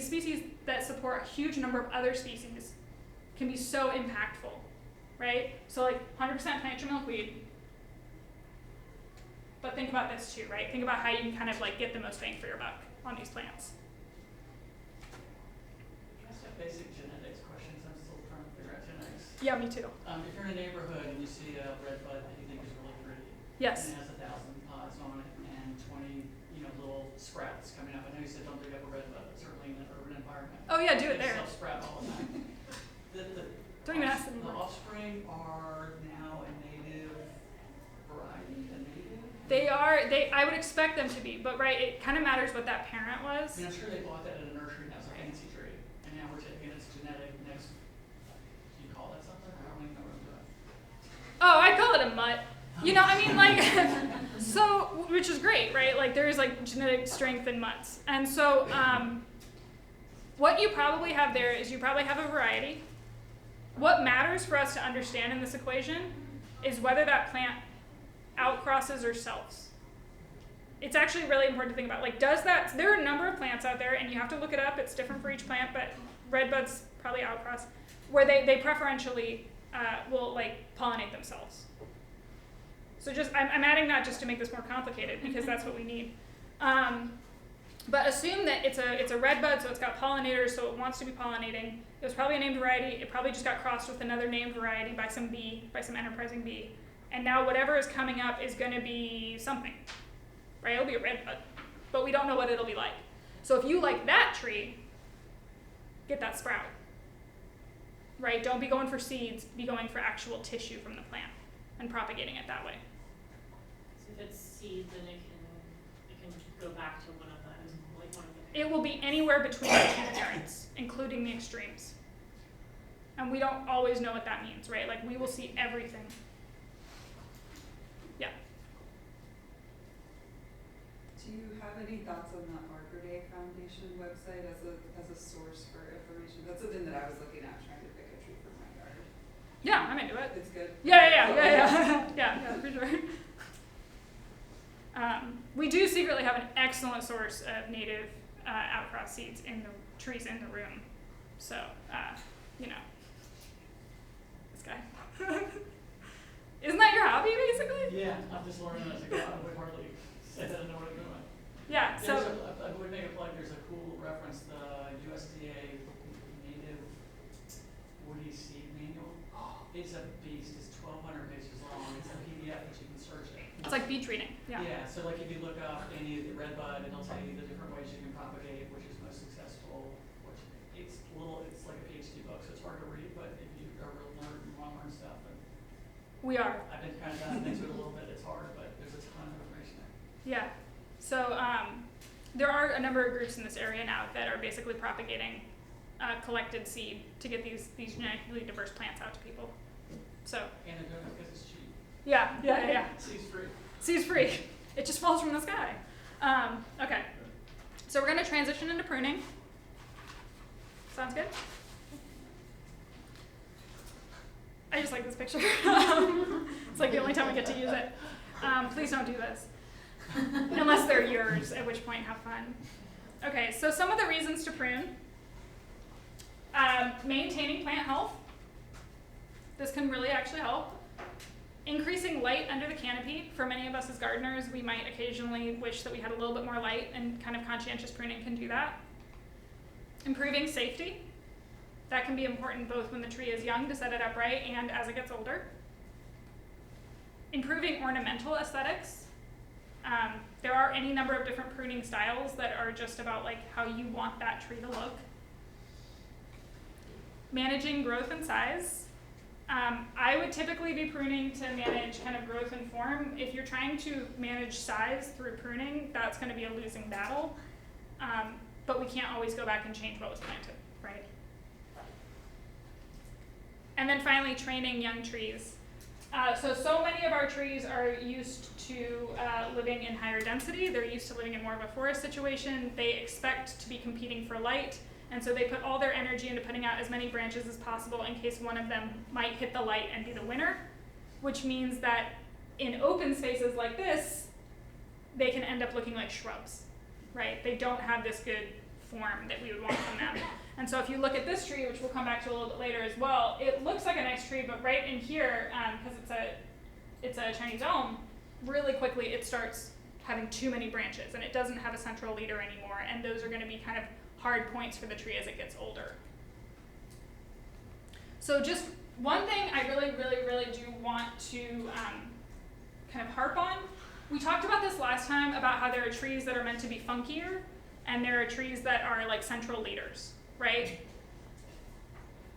species that support a huge number of other species can be so impactful, right? So like 100% plant your milkweed. But think about this too, right? Think about how you can kind of like get the most bang for your buck on these plants. Can I ask a basic genetics questions? I'm still trying to figure out genetics. Yeah, me too. If you're in a neighborhood and you see a red bud that you think is really pretty, Yes. and it has 1,000 pods on it and 20, little sprouts coming up. I know you said don't dig up a red bud, but certainly in an urban environment. Oh yeah, do it they there. Self-sprout all the time. Don't even ask them The anymore. offspring are now a native variety, a native? I would expect them to be, but right, it kind of matters what that parent I was. mean, I'm sure they bought that at a nursery and that was a fancy tree, and now we're taking its genetic next. Do you call that something? I don't even know what I'm doing. Oh, I'd call it a mutt. I mean, like, so, which is great, right? Like, there's like genetic strength in mutts. And so, what you probably have there is you probably have a variety. What matters for us to understand in this equation is whether that plant outcrosses or selfs. It's actually really important to think about. Like, there are a number of plants out there, and you have to look it up. It's different for each plant, but redbuds probably outcross, where they preferentially will like pollinate themselves. So I'm adding that just to make this more complicated because that's what we need. But assume that it's a red bud, so it's got pollinators, so it wants to be pollinating. It was probably a named variety. It probably just got crossed with another named variety by some enterprising bee. And now whatever is coming up is going to be something, right? It'll be a red bud, but we don't know what it'll be like. So if you like that tree, get that sprout, right? Don't be going for seeds. Be going for actual tissue from the plant and propagating it that way. So if it's seed, then it can go back to one of them, like one of the. It will be anywhere between the two parents, including the extremes. And we don't always know what that means, right? Like, we will see everything. Yeah. Do you have any thoughts on the Arbor Day Foundation website as a source for information? That's something that I was looking at trying to pick a tree for my yard. Yeah, I'm into it. It's good. Yeah, for sure. We do secretly have an excellent source of native outcross seeds in the trees in the room. So, this guy. Isn't that your hobby, basically? Yeah, I'm just learning as I go. I would hardly say that I know what I'm doing. Yeah, so. I would make a plug. There's a cool reference, the USDA Native Woody Seed Manual. It's a beast. It's 1,200 pages long. It's a PDF that you can search it. It's like beach reading. Yeah. Yeah. So like if you look up any of the red bud, it'll tell you the different ways you can propagate, which is most successful. It's like a PhD book, so it's hard to read. But if you are a real nerd and want to learn stuff, then We are. I've been kind of diving into it a little bit. It's hard, but there's a ton of information there. Yeah. So there are a number of groups in this area now that are basically propagating collected seed to get these genetically diverse plants out to people. So And they're doing it because it's cheap. yeah. Seed's free. Seed's free. It just falls from the sky. Okay. So we're going to transition into pruning. Sounds good? I just like this picture. It's like the only time I get to use it. Please don't do this. Unless they're yours, at which point have fun. Okay, so some of the reasons to prune. Maintaining plant health. This can really actually help. Increasing light under the canopy. For many of us as gardeners, we might occasionally wish that we had a little bit more light, and kind of conscientious pruning can do that. Improving safety. That can be important both when the tree is young to set it upright and as it gets older. Improving ornamental aesthetics. There are any number of different pruning styles that are just about like how you want that tree to look. Managing growth and size. I would typically be pruning to manage kind of growth and form. If you're trying to manage size through pruning, that's going to be a losing battle. But we can't always go back and change what was planted, right? And then finally, training young trees. So many of our trees are used to living in higher density. They're used to living in more of a forest situation. They expect to be competing for light. And so they put all their energy into putting out as many branches as possible in case one of them might hit the light and be the winner, which means that in open spaces like this, they can end up looking like shrubs, right? They don't have this good form that we would want from them. And so if you look at this tree, which we'll come back to a little bit later as well, it looks like a nice tree, but right in here, because it's a Chinese elm, really quickly it starts having too many branches and it doesn't have a central leader anymore, and those are going to be kind of hard points for the tree as it gets older. So just one thing I really do want to kind of harp on. We talked about this last time about how there are trees that are meant to be funkier and there are trees that are like central leaders, right?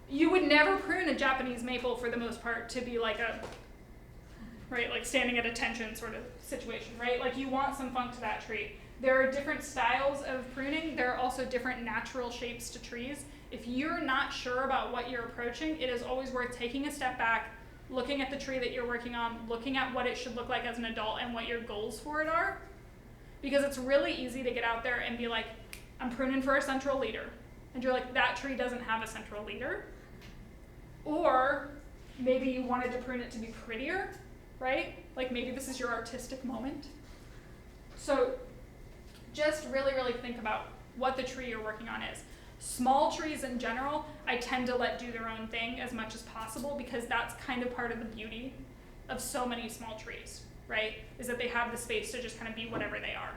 You would never prune a Japanese maple for the most part to be like like standing at attention sort of situation, right? Like you want some funk to that tree. There are different styles of pruning. There are also different natural shapes to trees. If you're not sure about what you're approaching, it is always worth taking a step back, looking at the tree that you're working on, looking at what it should look like as an adult and what your goals for it are. Because it's really easy to get out there and be like, I'm pruning for a central leader. And you're like, that tree doesn't have a central leader. Or maybe you wanted to prune it to be prettier, right? Like maybe this is your artistic moment. So just really think about what the tree you're working on is. Small trees in general, I tend to let do their own thing as much as possible because that's kind of part of the beauty of so many small trees, right? Is that they have the space to just kind of be whatever they are.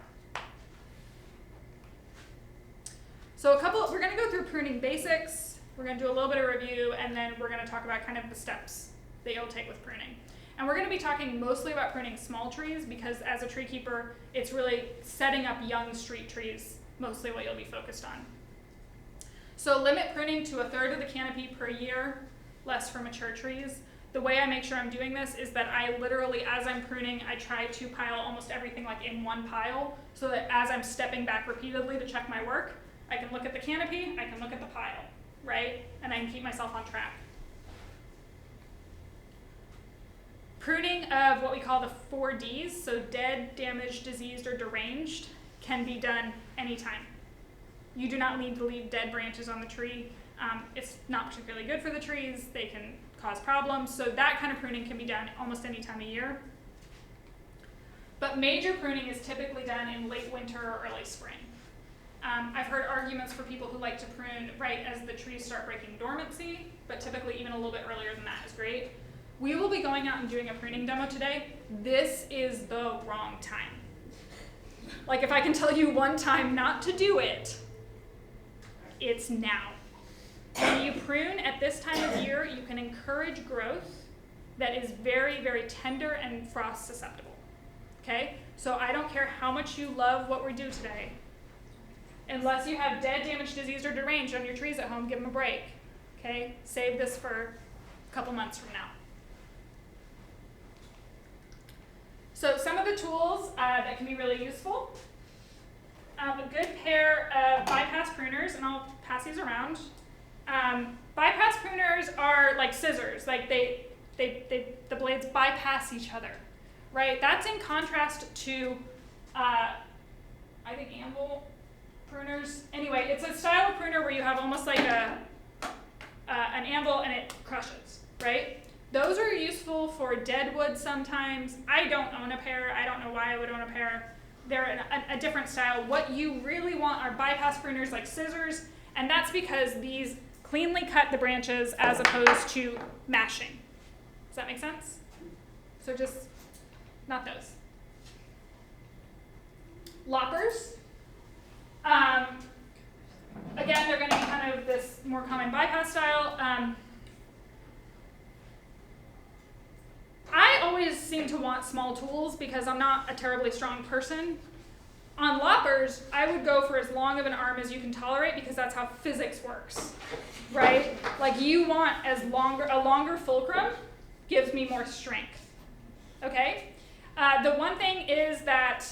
So we're gonna go through pruning basics, we're gonna do a little bit of review, and then we're gonna talk about kind of the steps that you'll take with pruning. And we're going to be talking mostly about pruning small trees because as a tree keeper, it's really setting up young street trees, mostly what you'll be focused on. So limit pruning to 1/3 of the canopy per year, less for mature trees. The way I make sure I'm doing this is that I literally, as I'm pruning, I try to pile almost everything like in one pile so that as I'm stepping back repeatedly to check my work, I can look at the canopy, I can look at the pile, right? And I can keep myself on track. Pruning of what we call the 4 Ds, so dead, damaged, diseased, or deranged, can be done anytime. You do not need to leave dead branches on the tree. It's not particularly good for the trees. They can cause problems. So that kind of pruning can be done almost any time of year. But major pruning is typically done in late winter or early spring. I've heard arguments for people who like to prune right as the trees start breaking dormancy, but typically even a little bit earlier than that is great. We will be going out and doing a pruning demo today. This is the wrong time. Like if I can tell you one time not to do it, it's now. When you prune at this time of year, you can encourage growth that is very tender and frost susceptible, okay? So I don't care how much you love what we do today. Unless you have dead, damaged, diseased, or deranged on your trees at home, give them a break, okay? Save this for a couple months from now. So some of the tools that can be really useful. a good pair of bypass pruners, and I'll pass these around. Bypass pruners are like scissors, like the blades bypass each other, right? That's in contrast to, I think, anvil pruners. Anyway, it's a style of pruner where you have almost like an anvil and it crushes, right? Those are useful for dead wood sometimes. I don't own a pair. I don't know why I would own a pair. They're a different style. What you really want are bypass pruners like scissors, and that's because these cleanly cut the branches as opposed to mashing. Does that make sense? So just not those. Loppers. Again, they're going to be kind of this more common bypass style. I always seem to want small tools because I'm not a terribly strong person. On loppers, I would go for as long of an arm as you can tolerate because that's how physics works, right? Like you want a longer fulcrum gives me more strength, okay? The one thing is that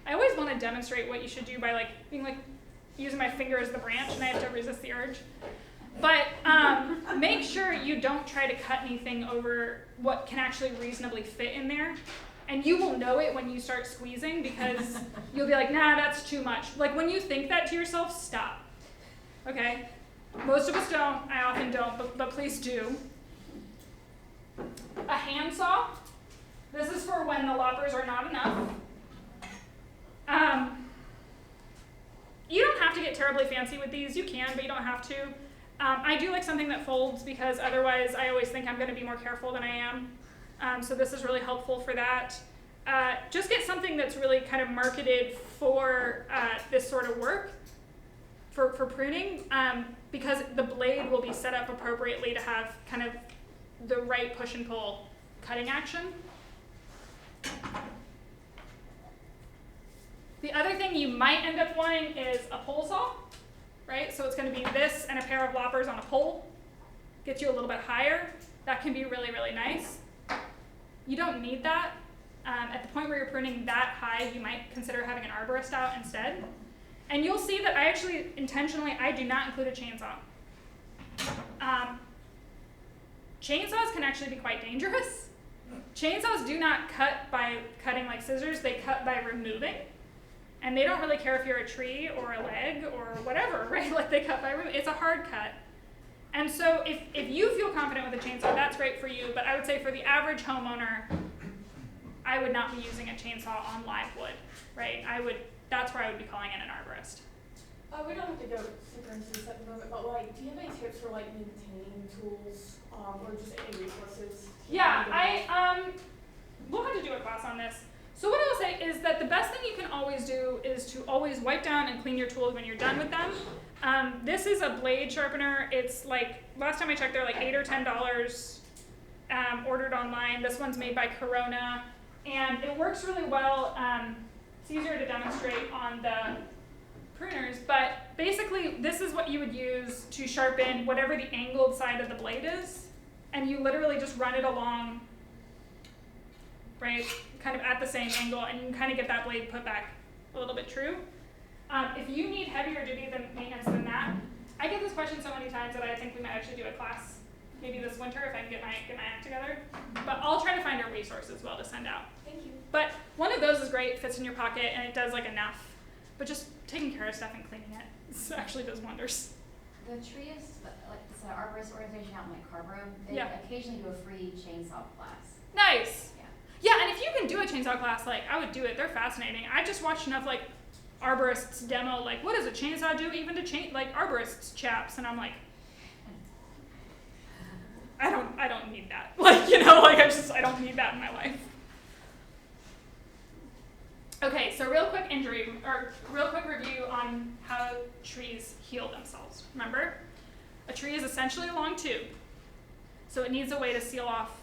I always want to demonstrate what you should do by using my finger as the branch, and I have to resist the urge. But make sure you don't try to cut anything over what can actually reasonably fit in there. And you will know it when you start squeezing because you'll be like, nah, that's too much. Like when you think that to yourself, stop. Okay? Most of us don't. I often don't, but please do. A handsaw. This is for when the loppers are not enough. You don't have to get terribly fancy with these. You can, but you don't have to. I do like something that folds because otherwise I always think I'm going to be more careful than I am. So this is really helpful for that. Just get something that's really kind of marketed for this sort of work, for pruning, because the blade will be set up appropriately to have kind of the right push and pull cutting action. The other thing you might end up wanting is a pole saw, right? So it's going to be this and a pair of loppers on a pole. Gets you a little bit higher. That can be really, really nice. You don't need that. At the point where you're pruning that high, you might consider having an arborist out instead. And you'll see that I actually intentionally, I do not include a chainsaw. Chainsaws can actually be quite dangerous. Chainsaws do not cut by cutting like scissors, they cut by removing. And they don't really care if you're a tree or a leg or whatever, right? Like they cut by removing. It's a hard cut. And so if you feel confident with a chainsaw, that's great for you, but I would say for the average homeowner, I would not be using a chainsaw on live wood, right? That's where I would be calling in an arborist. We don't have to go super into this at the moment, but do you have any tips for maintaining tools, or just any resources? Yeah, we'll have to do a class on this. So what I will say is that the best thing you can always do is to always wipe down and clean your tools when you're done with them. This is a blade sharpener. It's last time I checked, they're $8 or $10, ordered online. This one's made by Corona, and it works really well. It's easier to demonstrate on the pruners, but basically this is what you would use to sharpen whatever the angled side of the blade is, and you literally just run it along, right, kind of at the same angle, and you can kind of get that blade put back a little bit true. If you need heavier duty maintenance than that, I get this question so many times that I think we might actually do a class maybe this winter if I can get my act together. But I'll try to find a resource as well to send out. Thank you. But one of those is great, fits in your pocket, and it does enough. But just taking care of stuff and cleaning it actually does wonders. The treeist, it's an arborist organization out in Carborough. They occasionally do a free chainsaw class. Nice. Yeah, and if you can do a chainsaw class, I would do it. They're fascinating. I just watched enough arborists demo, what does a chainsaw do even to arborists chaps, and I'm like, I don't need that. I don't need that in my life. Okay, so real quick review on how trees heal themselves. Remember, a tree is essentially a long tube, so it needs a way to seal off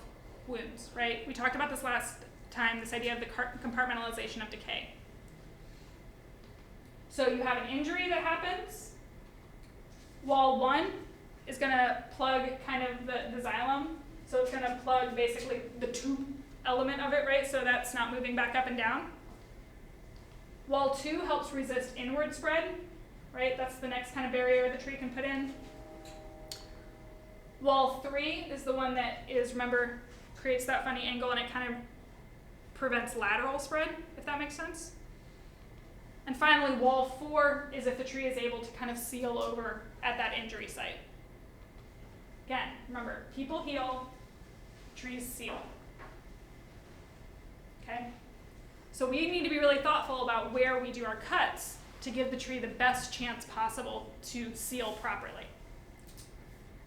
wounds, right? We talked about this last time, this idea of the compartmentalization of decay. So you have an injury that happens. Wall 1 is going to plug kind of the xylem, so it's going to plug basically the tube element of it, right? So that's not moving back up and down. Wall 2 helps resist inward spread, right? That's the next kind of barrier the tree can put in. Wall 3 is the one that is, remember, creates that funny angle and it kind of prevents lateral spread, if that makes sense. And finally, wall 4 is if the tree is able to kind of seal over at that injury site. Again, remember, people heal, trees seal. Okay? So we need to be really thoughtful about where we do our cuts to give the tree the best chance possible to seal properly.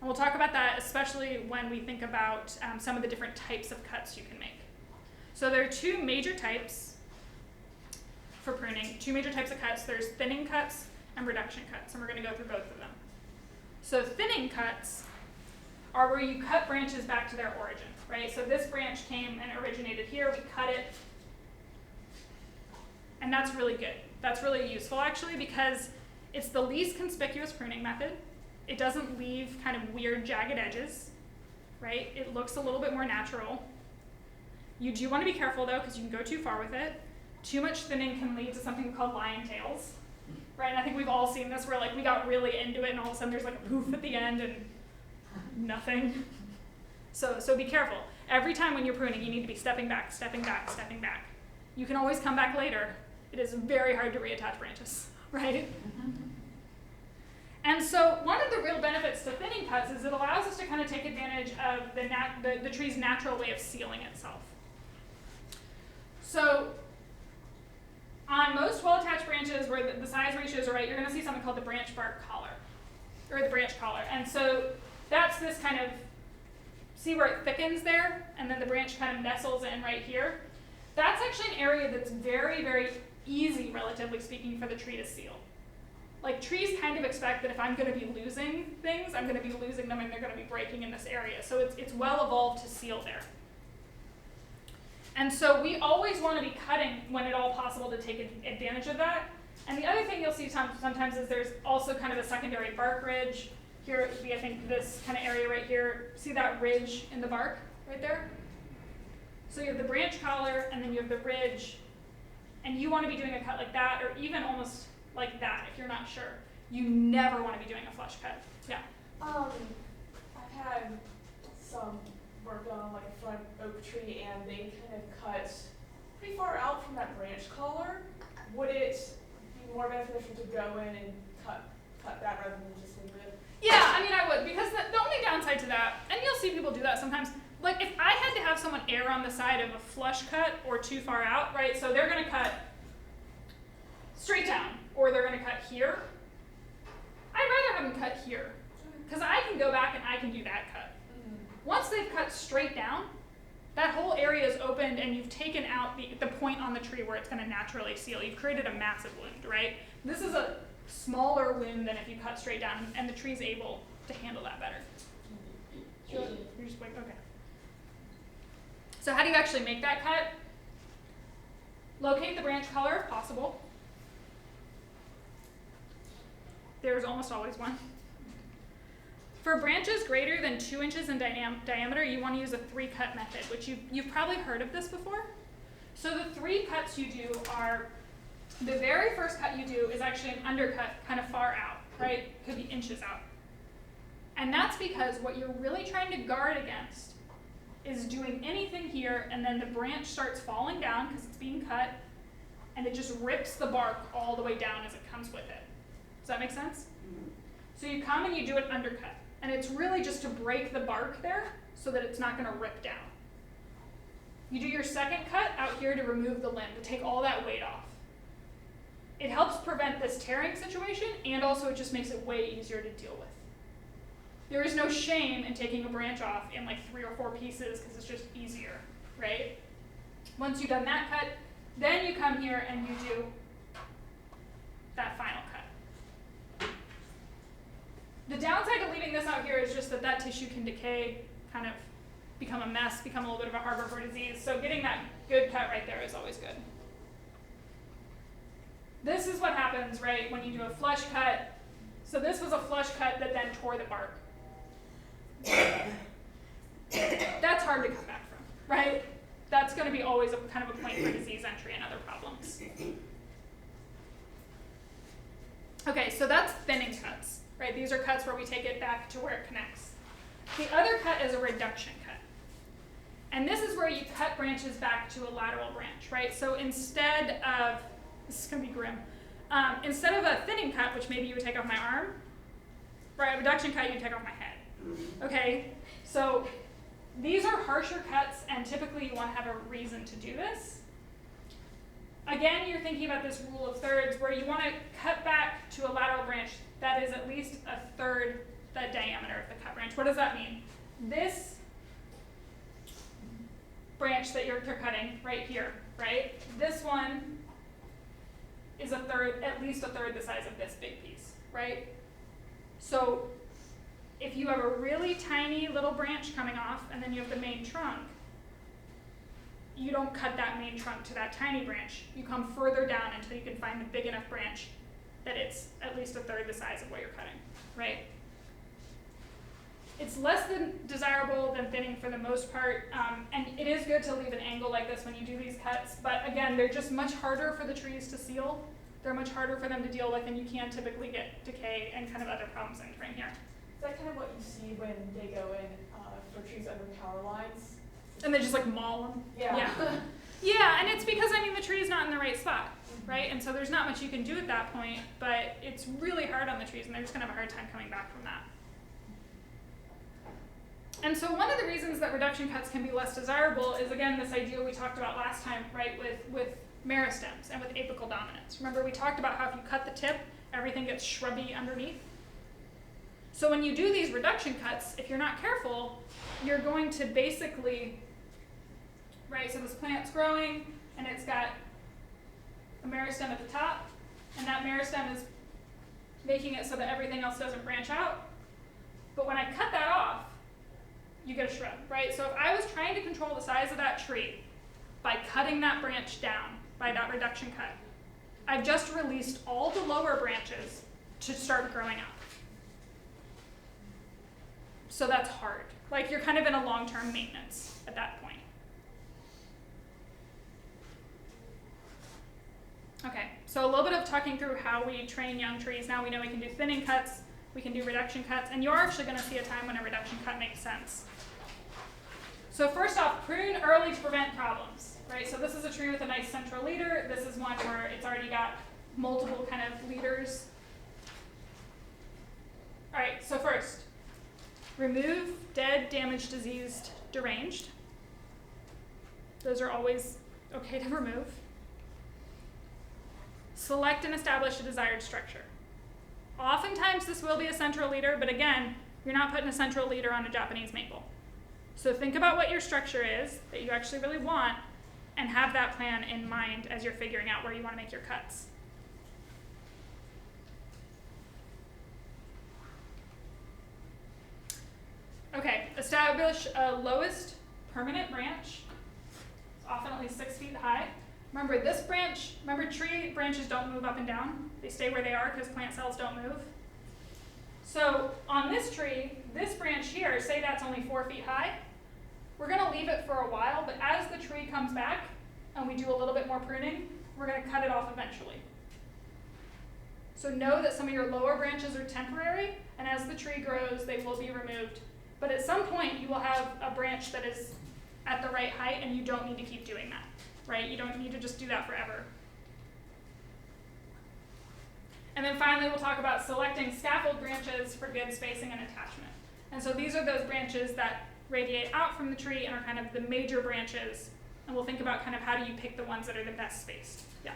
And we'll talk about that especially when we think about some of the different types of cuts you can make. So there are two major types for pruning, two major types of cuts. There's thinning cuts and reduction cuts, and we're going to go through both of them. So thinning cuts are where you cut branches back to their origin, right? So this branch came and originated here, we cut it, and that's really good. That's really useful actually because it's the least conspicuous pruning method. It doesn't leave kind of weird jagged edges, right? It looks a little bit more natural. You do want to be careful though because you can go too far with it. Too much thinning can lead to something called lion tails, right? And I think we've all seen this where like we got really into it and all of a sudden there's like a poof at the end and nothing. So be careful. Every time when you're pruning, you need to be stepping back, stepping back, stepping back. You can always come back later. It is very hard to reattach branches, right? And so one of the real benefits to thinning cuts is it allows us to kind of take advantage of the tree's natural way of sealing itself. So on most well-attached branches where the size ratios are right, you're going to see something called the branch bark collar, or the branch collar. And so that's this kind of, see where it thickens there, and then the branch kind of nestles in right here? That's actually an area that's very, very easy, relatively speaking, for the tree to seal. Like trees kind of expect that if I'm going to be losing things, I'm going to be losing them and they're going to be breaking in this area. So it's well evolved to seal there. And so we always want to be cutting when at all possible to take advantage of that. And the other thing you'll see sometimes is there's also kind of a secondary bark ridge. Here it would be, I think, this kind of area right here. See that ridge in the bark right there? So you have the branch collar and then you have the ridge. And you want to be doing a cut like that or even almost like that if you're not sure. You never want to be doing a flush cut. Yeah? I've had some work done on like a front oak tree and they kind of cut pretty far out from that branch collar. Would it be more beneficial to go in and cut that rather than just leave it? Yeah, I mean I would, because the only downside to that, and you'll see people do that sometimes, like if I had to have someone err on the side of a flush cut or too far out, right, so they're going to cut straight down or they're going to cut here, I'd rather have them cut here because I can go back and I can do that cut. Once they've cut straight down, that whole area is opened and you've taken out the point on the tree where it's going to naturally seal. You've created a massive wound, right? This is a smaller wound than if you cut straight down, and the tree's able to handle that better. Sure. You're just like, okay. So how do you actually make that cut? Locate the branch collar if possible. There's almost always one. For branches greater than 2 inches in diameter, you want to use a 3-cut method, which you've probably heard of this before. So the 3 cuts you do are, the very first cut you do is actually an undercut kind of far out, right? Could be inches out. And that's because what you're really trying to guard against is doing anything here and then the branch starts falling down because it's being cut and it just rips the bark all the way down as it comes with it. Does that make sense? Mm-hmm. So you come and you do an undercut. And it's really just to break the bark there so that it's not going to rip down. You do your second cut out here to remove the limb, to take all that weight off. It helps prevent this tearing situation, and also it just makes it way easier to deal with. There is no shame in taking a branch off in like 3 or 4 pieces because it's just easier, right? Once you've done that cut, then you come here and you do that final cut. The downside to leaving this out here is just that tissue can decay, kind of become a mess, become a little bit of a harbor for disease. So getting that good cut right there is always good. This is what happens, right, when you do a flush cut. So this was a flush cut that then tore the bark. That's hard to come back from, right? That's going to be always a kind of a point for disease entry and other problems. Okay, so that's thinning cuts, right? These are cuts where we take it back to where it connects. The other cut is a reduction cut. And this is where you cut branches back to a lateral branch, right? So instead of, this is gonna be grim, instead of a thinning cut, which maybe you would take off my arm, right, a reduction cut you would take off my head. Okay, so these are harsher cuts, and typically you want to have a reason to do this. Again, you're thinking about this rule of thirds, where you want to cut back to a lateral branch that is at least a third the diameter of the cut branch. What does that mean? This branch that you're cutting right here, right? This one is a third, at least a third the size of this big piece, right? So if you have a really tiny little branch coming off and then you have the main trunk, you don't cut that main trunk to that tiny branch. You come further down until you can find the big enough branch that it's at least a third the size of what you're cutting, right? It's less than desirable than thinning for the most part, and it is good to leave an angle like this when you do these cuts, but again, they're just much harder for the trees to seal. They're much harder for them to deal with, and you can typically get decay and kind of other problems entering here. Is that kind of what you see when they go in for trees under power lines? And they just like maul them. Yeah. Yeah, and it's because, I mean, the tree's not in the right spot, right? And so there's not much you can do at that point, but it's really hard on the trees, and they're just gonna have a hard time coming back from that. And so one of the reasons that reduction cuts can be less desirable is, again, this idea we talked about last time, right, with meristems and with apical dominance. Remember, we talked about how if you cut the tip, everything gets shrubby underneath. So when you do these reduction cuts, if you're not careful, you're going to basically, right, so this plant's growing, and it's got a meristem at the top, and that meristem is making it so that everything else doesn't branch out. But when I cut that off, you get a shrub, right? So if I was trying to control the size of that tree by cutting that branch down by that reduction cut, I've just released all the lower branches to start growing up. So that's hard. Like, you're kind of in a long-term maintenance at that point. Okay, so a little bit of talking through how we train young trees. Now we know we can do thinning cuts, we can do reduction cuts, and you're actually going to see a time when a reduction cut makes sense. So first off, prune early to prevent problems, right? So this is a tree with a nice central leader. This is one where it's already got multiple kind of leaders. All right, so first, remove dead, damaged, diseased, deranged. Those are always okay to remove. Select and establish a desired structure. Oftentimes this will be a central leader, but again, you're not putting a central leader on a Japanese maple. So think about what your structure is that you actually really want, and have that plan in mind as you're figuring out where you want to make your cuts. Okay, establish a lowest permanent branch. It's often at least 6 feet high. Remember this branch, tree branches don't move up and down. They stay where they are because plant cells don't move. So on this tree, this branch here, say that's only 4 feet high. We're gonna leave it for a while, but as the tree comes back and we do a little bit more pruning, we're gonna cut it off eventually. So know that some of your lower branches are temporary, and as the tree grows, they will be removed. But at some point, you will have a branch that is at the right height, and you don't need to keep doing that, right? You don't need to just do that forever. And then finally, we'll talk about selecting scaffold branches for good spacing and attachment. And so these are those branches that radiate out from the tree and are kind of the major branches. And we'll think about kind of how do you pick the ones that are the best spaced. Yeah.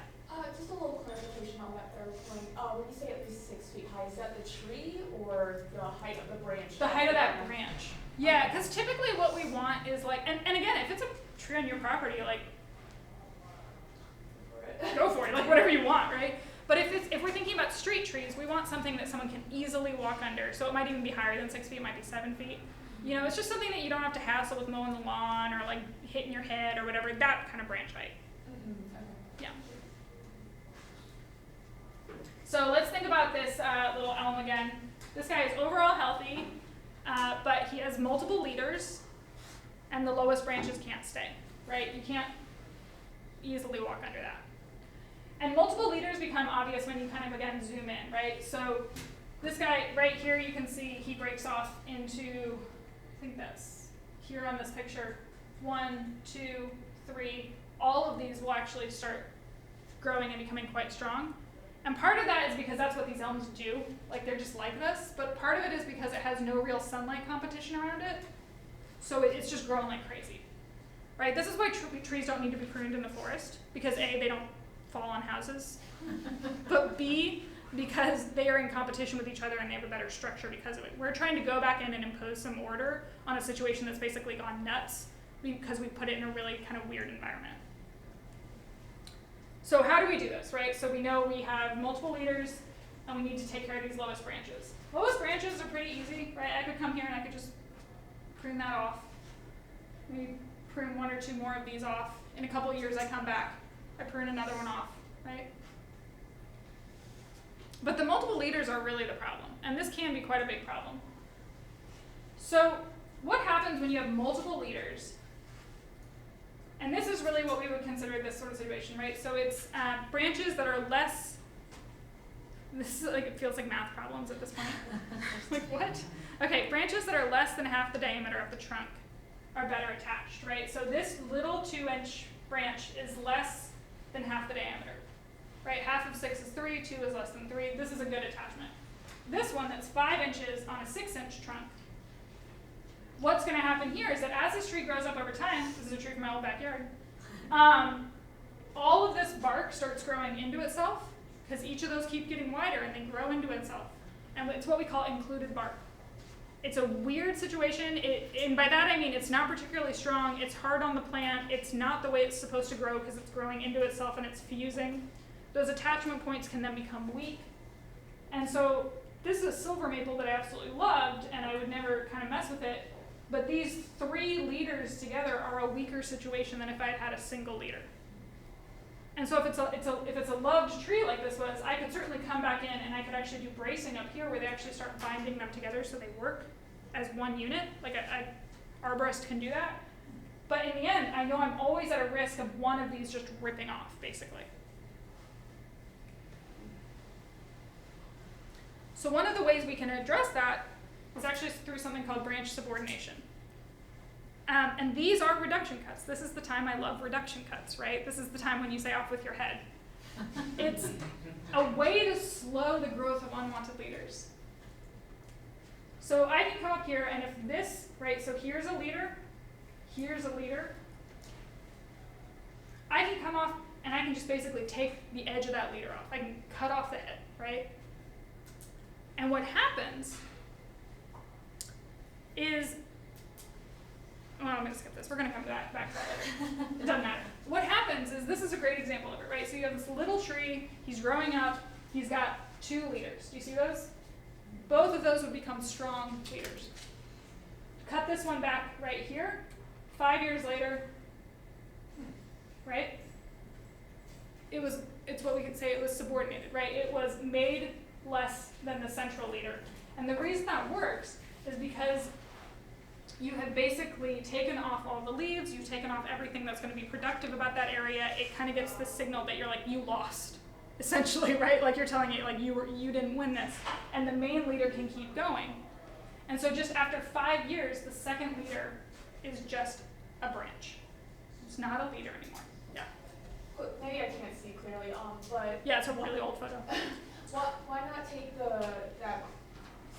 Just a little clarification on that third point. When you say at least 6 feet high, is that the tree or the height of the branch? The height of that branch. Yeah, because typically what we want is like, and again, if it's a tree on your property, like, go for it, like whatever you want, right? But if we're thinking about street trees, we want something that someone can easily walk under. So it might even be higher than 6 feet, it might be 7 feet. You know, it's just something that you don't have to hassle with mowing the lawn or like hitting your head or whatever, that kind of branch height. Yeah. So let's think about this little elm again. This guy is overall healthy, but he has multiple leaders, and the lowest branches can't stay, right? You can't easily walk under that. And multiple leaders become obvious when you kind of, again, zoom in, right? So this guy right here, you can see he breaks off into, I think that's here on this picture, 1, 2, 3. All of these will actually start growing and becoming quite strong. And part of that is because that's what these elms do. Like, they're just like this. But part of it is because it has no real sunlight competition around it. So it's just growing like crazy, right? This is why trees don't need to be pruned in the forest, because A, they don't fall on houses, but B, because they are in competition with each other and they have a better structure because of it. We're trying to go back in and impose some order on a situation that's basically gone nuts because we put it in a really kind of weird environment. So how do we do this, right? So we know we have multiple leaders and we need to take care of these lowest branches. Lowest branches are pretty easy, right? I could come here and I could just prune that off. Maybe prune 1 or 2 more of these off. In a couple of years I come back, I prune another one off, right? But the multiple leaders are really the problem, and this can be quite a big problem. So what happens when you have multiple leaders? And this is really what we would consider this sort of situation, right? So it's branches that are less, this is like, it feels like math problems at this point. Like, what? Okay, branches that are less than half the diameter of the trunk are better attached, right? So this little 2-inch branch is less than half the diameter, right? Half of 6 is 3, 2 is less than 3. This is a good attachment. This one that's 5 inches on a 6-inch trunk, what's going to happen here is that as this tree grows up over time, this is a tree from my old backyard, all of this bark starts growing into itself because each of those keep getting wider and they grow into itself. And it's what we call included bark. It's a weird situation, and by that I mean it's not particularly strong, it's hard on the plant, it's not the way it's supposed to grow because it's growing into itself and it's fusing. Those attachment points can then become weak. And so this is a silver maple that I absolutely loved, and I would never kind of mess with it, but these 3 leaders together are a weaker situation than if I had had a single leader. And so if it's a loved tree like this was, I could certainly come back in and I could actually do bracing up here where they actually start binding them together so they work as one unit. Like an arborist can do that. But in the end, I know I'm always at a risk of one of these just ripping off, basically. So one of the ways we can address that is actually through something called branch subordination. And these are reduction cuts. This is the time I love reduction cuts, right? This is the time when you say off with your head. It's a way to slow the growth of unwanted leaders. So I can come up here and if this, right, so here's a leader, I can come off and I can just basically take the edge of that leader off. I can cut off the head, right? And what happens is, well, I'm going to skip this. We're going to come back to that later. It doesn't matter. What happens is, this is a great example of it, right? So you have this little tree, he's growing up, he's got 2 leaders. Do you see those? Both of those would become strong leaders. Cut this one back right here, 5 years later, right? It's what we could say it was subordinated, right? It was made less than the central leader. And the reason that works is because you have basically taken off all the leaves, you've taken off everything that's going to be productive about that area. It kind of gets this signal that you're like, you lost, essentially, right? Like you're telling it, like you didn't win this. And the main leader can keep going. And so just after 5 years, the second leader is just a branch. It's not a leader anymore. Yeah. Maybe I can't see clearly, but Yeah, it's a really old photo. why not take that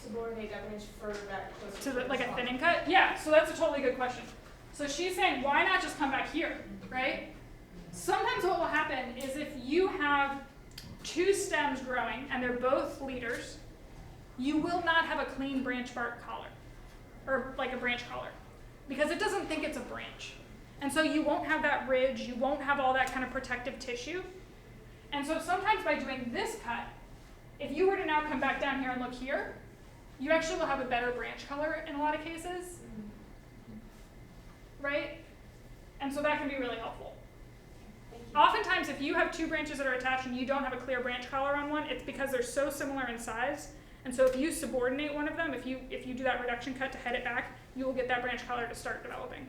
subordinate that branch further back closer To the like a top? thinning cut? Yeah, so that's a totally good question. So she's saying, why not just come back here, right? Sometimes what will happen is if you have 2 stems growing and they're both leaders, you will not have a clean branch bark collar, or like a branch collar, because it doesn't think it's a branch. And so you won't have that ridge, you won't have all that kind of protective tissue. And so sometimes by doing this cut, if you were to now come back down here and look here, you actually will have a better branch color in a lot of cases, right? And so that can be really helpful. Oftentimes, if you have 2 branches that are attached and you don't have a clear branch collar on one, it's because they're so similar in size. And so if you subordinate one of them, if you do that reduction cut to head it back, you will get that branch collar to start developing.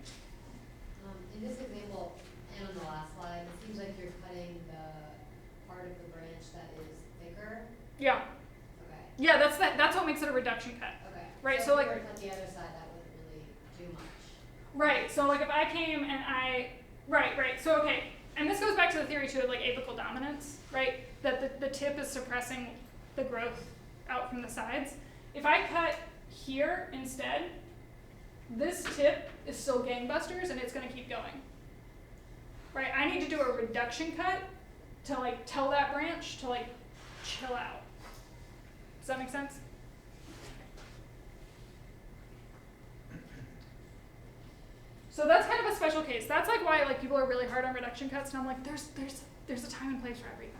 In this example, and on the last slide, it seems like you're cutting the part of Yeah, that's what makes it a reduction cut. Okay. Right, So so, if like- you were to cut the other side, that wouldn't really do much. Right, so like if I came and right, so okay, and this goes back to the theory too of like apical dominance, right? That the tip is suppressing the growth out from the sides. If I cut here instead, this tip is still gangbusters and it's gonna keep going. Right, I need to do a reduction cut to like tell that branch to like chill out. Does that make sense? So that's kind of a special case. That's like why like people are really hard on reduction cuts, and I'm like, there's a time and place for everything.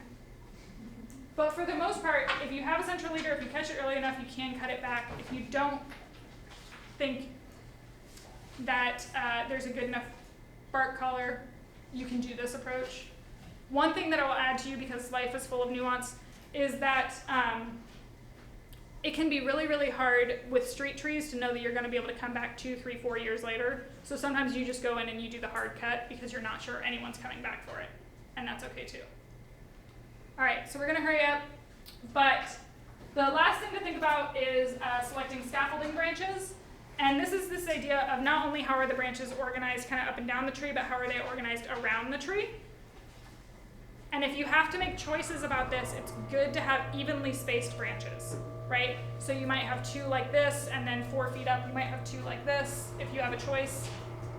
But for the most part, if you have a central leader, if you catch it early enough, you can cut it back. If you don't think that there's a good enough bark color, you can do this approach. One thing that I will add to you, because life is full of nuance, is that it can be really, really hard with street trees to know that you're going to be able to come back 2, 3, 4 years later. So sometimes you just go in and you do the hard cut because you're not sure anyone's coming back for it. And that's okay too. All right, so we're going to hurry up. But the last thing to think about is selecting scaffolding branches. And this is this idea of not only how are the branches organized kind of up and down the tree, but how are they organized around the tree. And if you have to make choices about this, it's good to have evenly spaced branches, right? So you might have 2 like this, and then 4 feet up, you might have 2 like this, if you have a choice.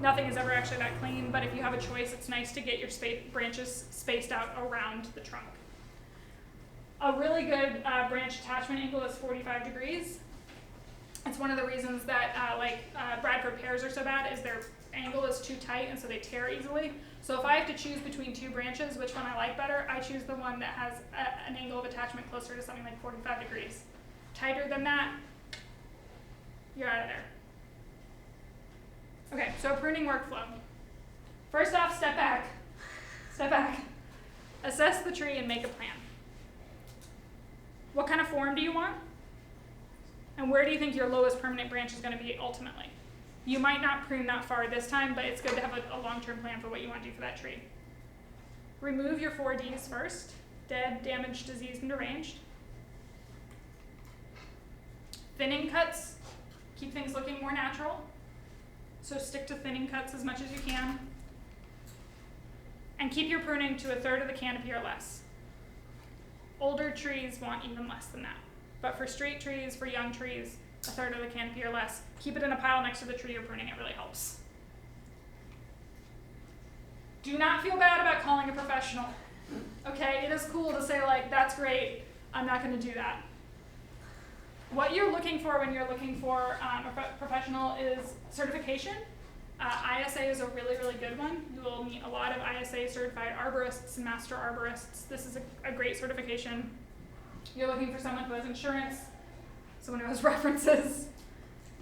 Nothing is ever actually that clean, but if you have a choice, it's nice to get your branches spaced out around the trunk. A really good branch attachment angle is 45 degrees. It's one of the reasons that Bradford pears are so bad, is their angle is too tight, and so they tear easily. So if I have to choose between 2 branches, which one I like better, I choose the one that has an angle of attachment closer to something like 45 degrees. Tighter than that, you're out of there. Okay, so pruning workflow. First off, step back. Step back. Assess the tree and make a plan. What kind of form do you want? And where do you think your lowest permanent branch is going to be ultimately? You might not prune that far this time, but it's good to have a long-term plan for what you want to do for that tree. Remove your 4 Ds first: dead, damaged, diseased, and deranged. Thinning cuts keep things looking more natural, so stick to thinning cuts as much as you can. And keep your pruning to 1/3 of the canopy or less. Older trees want even less than that. But for straight trees, for young trees, 1/3 of the canopy or less, keep it in a pile next to the tree you're pruning. It really helps. Do not feel bad about calling a professional. Okay, it is cool to say like, that's great, I'm not going to do that. What you're looking for when you're looking for a professional is certification. ISA is a really, really good one. You will meet a lot of ISA certified arborists and master arborists. This is a great certification. You're looking for someone who has insurance, someone who has references,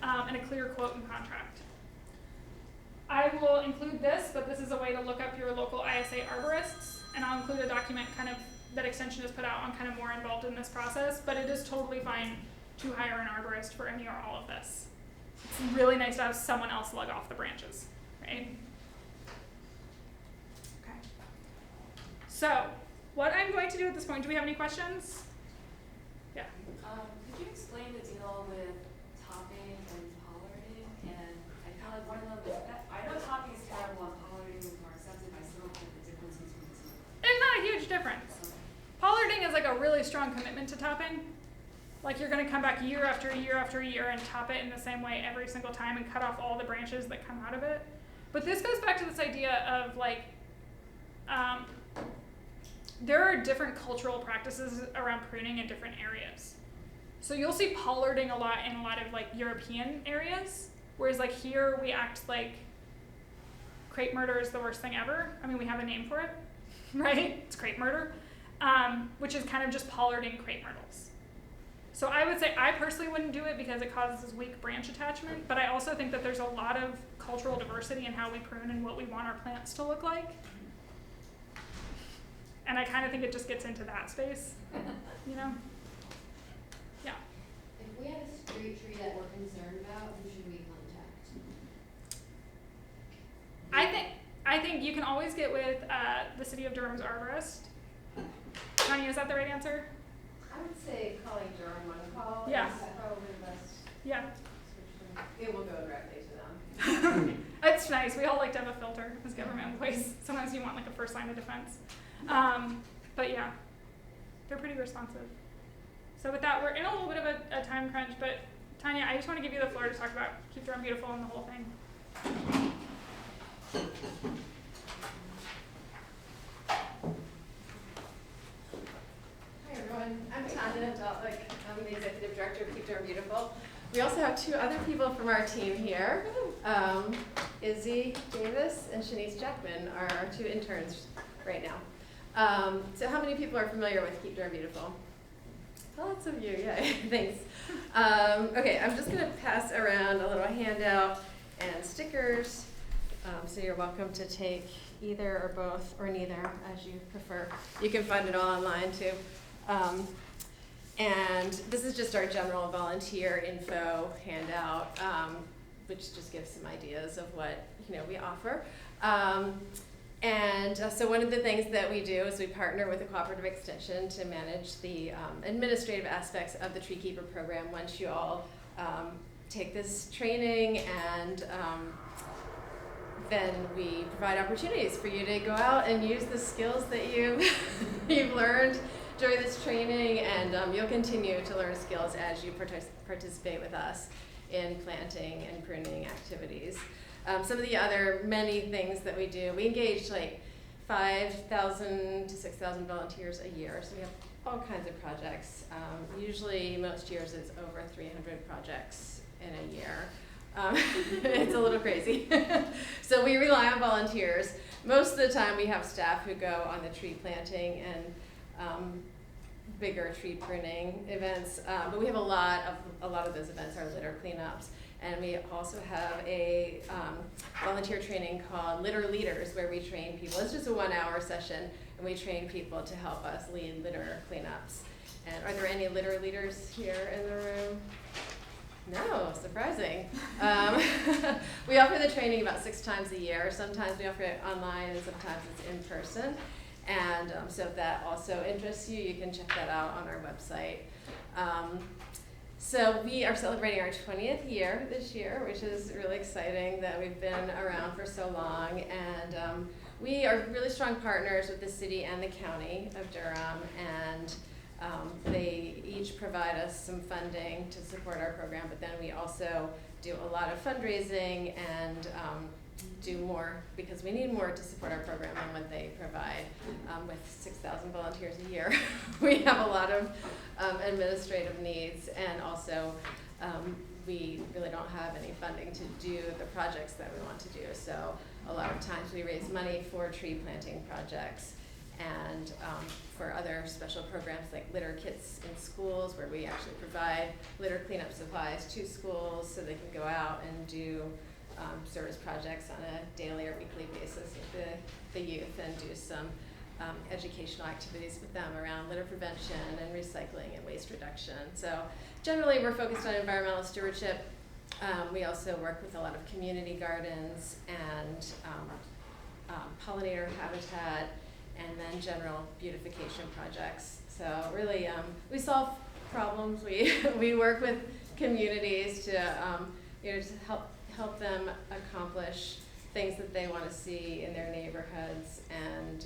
and a clear quote and contract. I will include this, but this is a way to look up your local ISA arborists, and I'll include a document kind of that Extension has put out on kind of more involved in this process, but it is totally fine to hire an arborist for any or all of this. It's really nice to have someone else lug off the branches, right? Okay. So, what I'm going to do at this point, do we have any questions? Yeah. Could you explain the deal with topping and pollarding? And I feel like one of them, I know topping is terrible and pollarding is more accepted, but I still don't think the difference between the two. There's not a huge difference. Pollarding is like a really strong commitment to topping. Like you're going to come back year after year after year and top it in the same way every single time and cut off all the branches that come out of it. But this goes back to this idea of like, there are different cultural practices around pruning in different areas. So you'll see pollarding a lot in a lot of like European areas, whereas like here we act like crepe murder is the worst thing ever. I mean, we have a name for it, right? It's crepe murder, which is kind of just pollarding crepe myrtles. So I would say I personally wouldn't do it because it causes weak branch attachment, but I also think that there's a lot of cultural diversity in how we prune and what we want our plants to look like. And I kind of think it just gets into that space, you know? Yeah. If we had a street tree that we're concerned about, who should we contact? I think you can always get with the City of Durham's arborist. Tanya, is that the right answer? I would say calling Durham one call Yeah. is probably the best Yeah. switch. It will go directly to them. It's nice. We all like to have a filter as government employees. Sometimes you want like a first line of defense. But yeah, they're pretty responsive. So with that, we're in a little bit of a time crunch, but Tanya, I just want to give you the floor to talk about Keep Durham Beautiful and the whole thing. Hi everyone, I'm Tanya Dalek. I'm the Executive Director of Keep Durham Beautiful. We also have two other people from our team here. Izzy Davis and Shanice Jackman are our two interns right now. So how many people are familiar with Keep Durham Beautiful? Lots of you, yay, thanks. Okay, I'm just gonna pass around a little handout and stickers. So you're welcome to take either or both or neither as you prefer. You can find it all online too. And this is just our general volunteer info handout, which just gives some ideas of what we offer. So one of the things that we do is we partner with a cooperative extension to manage the administrative aspects of the Tree Keeper program once you all take this training, and then we provide opportunities for you to go out and use the skills that you've learned during this training, and you'll continue to learn skills as you participate with us in planting and pruning activities. Some of the other many things that we do, we engage like 5,000 to 6,000 volunteers a year, so we have all kinds of projects. Usually most years it's over 300 projects in a year. It's a little crazy. So we rely on volunteers. Most of the time we have staff who go on the tree planting and bigger tree pruning events, but we have a lot of those events are litter cleanups. And we also have a volunteer training called Litter Leaders, where we train people. It's just a 1-hour session, and we train people to help us lead litter cleanups. And are there any litter leaders here in the room? No, surprising. We offer the training about 6 times a year. Sometimes we offer it online, and sometimes it's in person. And so if that also interests you, you can check that out on our website. So we are celebrating our 20th year this year, which is really exciting that we've been around for so long. And we are really strong partners with the city and the county of Durham, and they each provide us some funding to support our program, but then we also do a lot of fundraising and do more, because we need more to support our program than what they provide. With 6,000 volunteers a year, we have a lot of administrative needs, and also we really don't have any funding to do the projects that we want to do. So a lot of times we raise money for tree planting projects and for other special programs like litter kits in schools, where we actually provide litter cleanup supplies to schools so they can go out and do service projects on a daily or weekly basis with the youth, and do some educational activities with them around litter prevention and recycling and waste reduction. So generally we're focused on environmental stewardship. We also work with a lot of community gardens and pollinator habitat, and then general beautification projects. So really we solve problems. We work with communities to just help them accomplish things that they want to see in their neighborhoods, and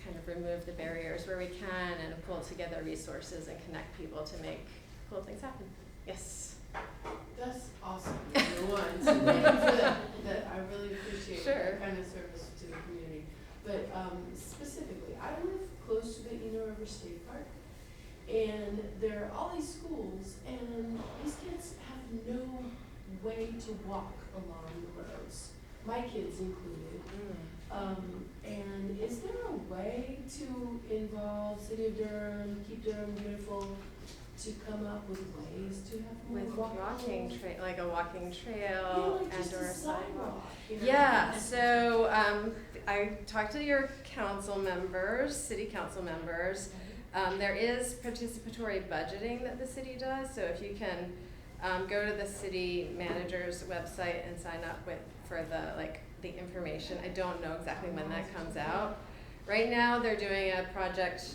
kind of remove the barriers where we can, and pull together resources and connect people to make cool things happen. Yes? That's awesome, number one. So thank you for that. I really appreciate Sure. that kind of service to the community. But specifically, I live close to the Eno River State Park, and there are all these schools, and these kids have no way to walk along the roads, my kids included. And is there a way to involve City of Durham, Keep Durham Beautiful, to come up with ways to have more With walking like a walking trail like just and or a a sidewalk. you know? Yeah, so I talked to your council members, city council members. There is participatory budgeting that the city does, so if you can go to the city manager's website and sign up for the information. I don't know exactly when that comes out Right now, they're doing a project,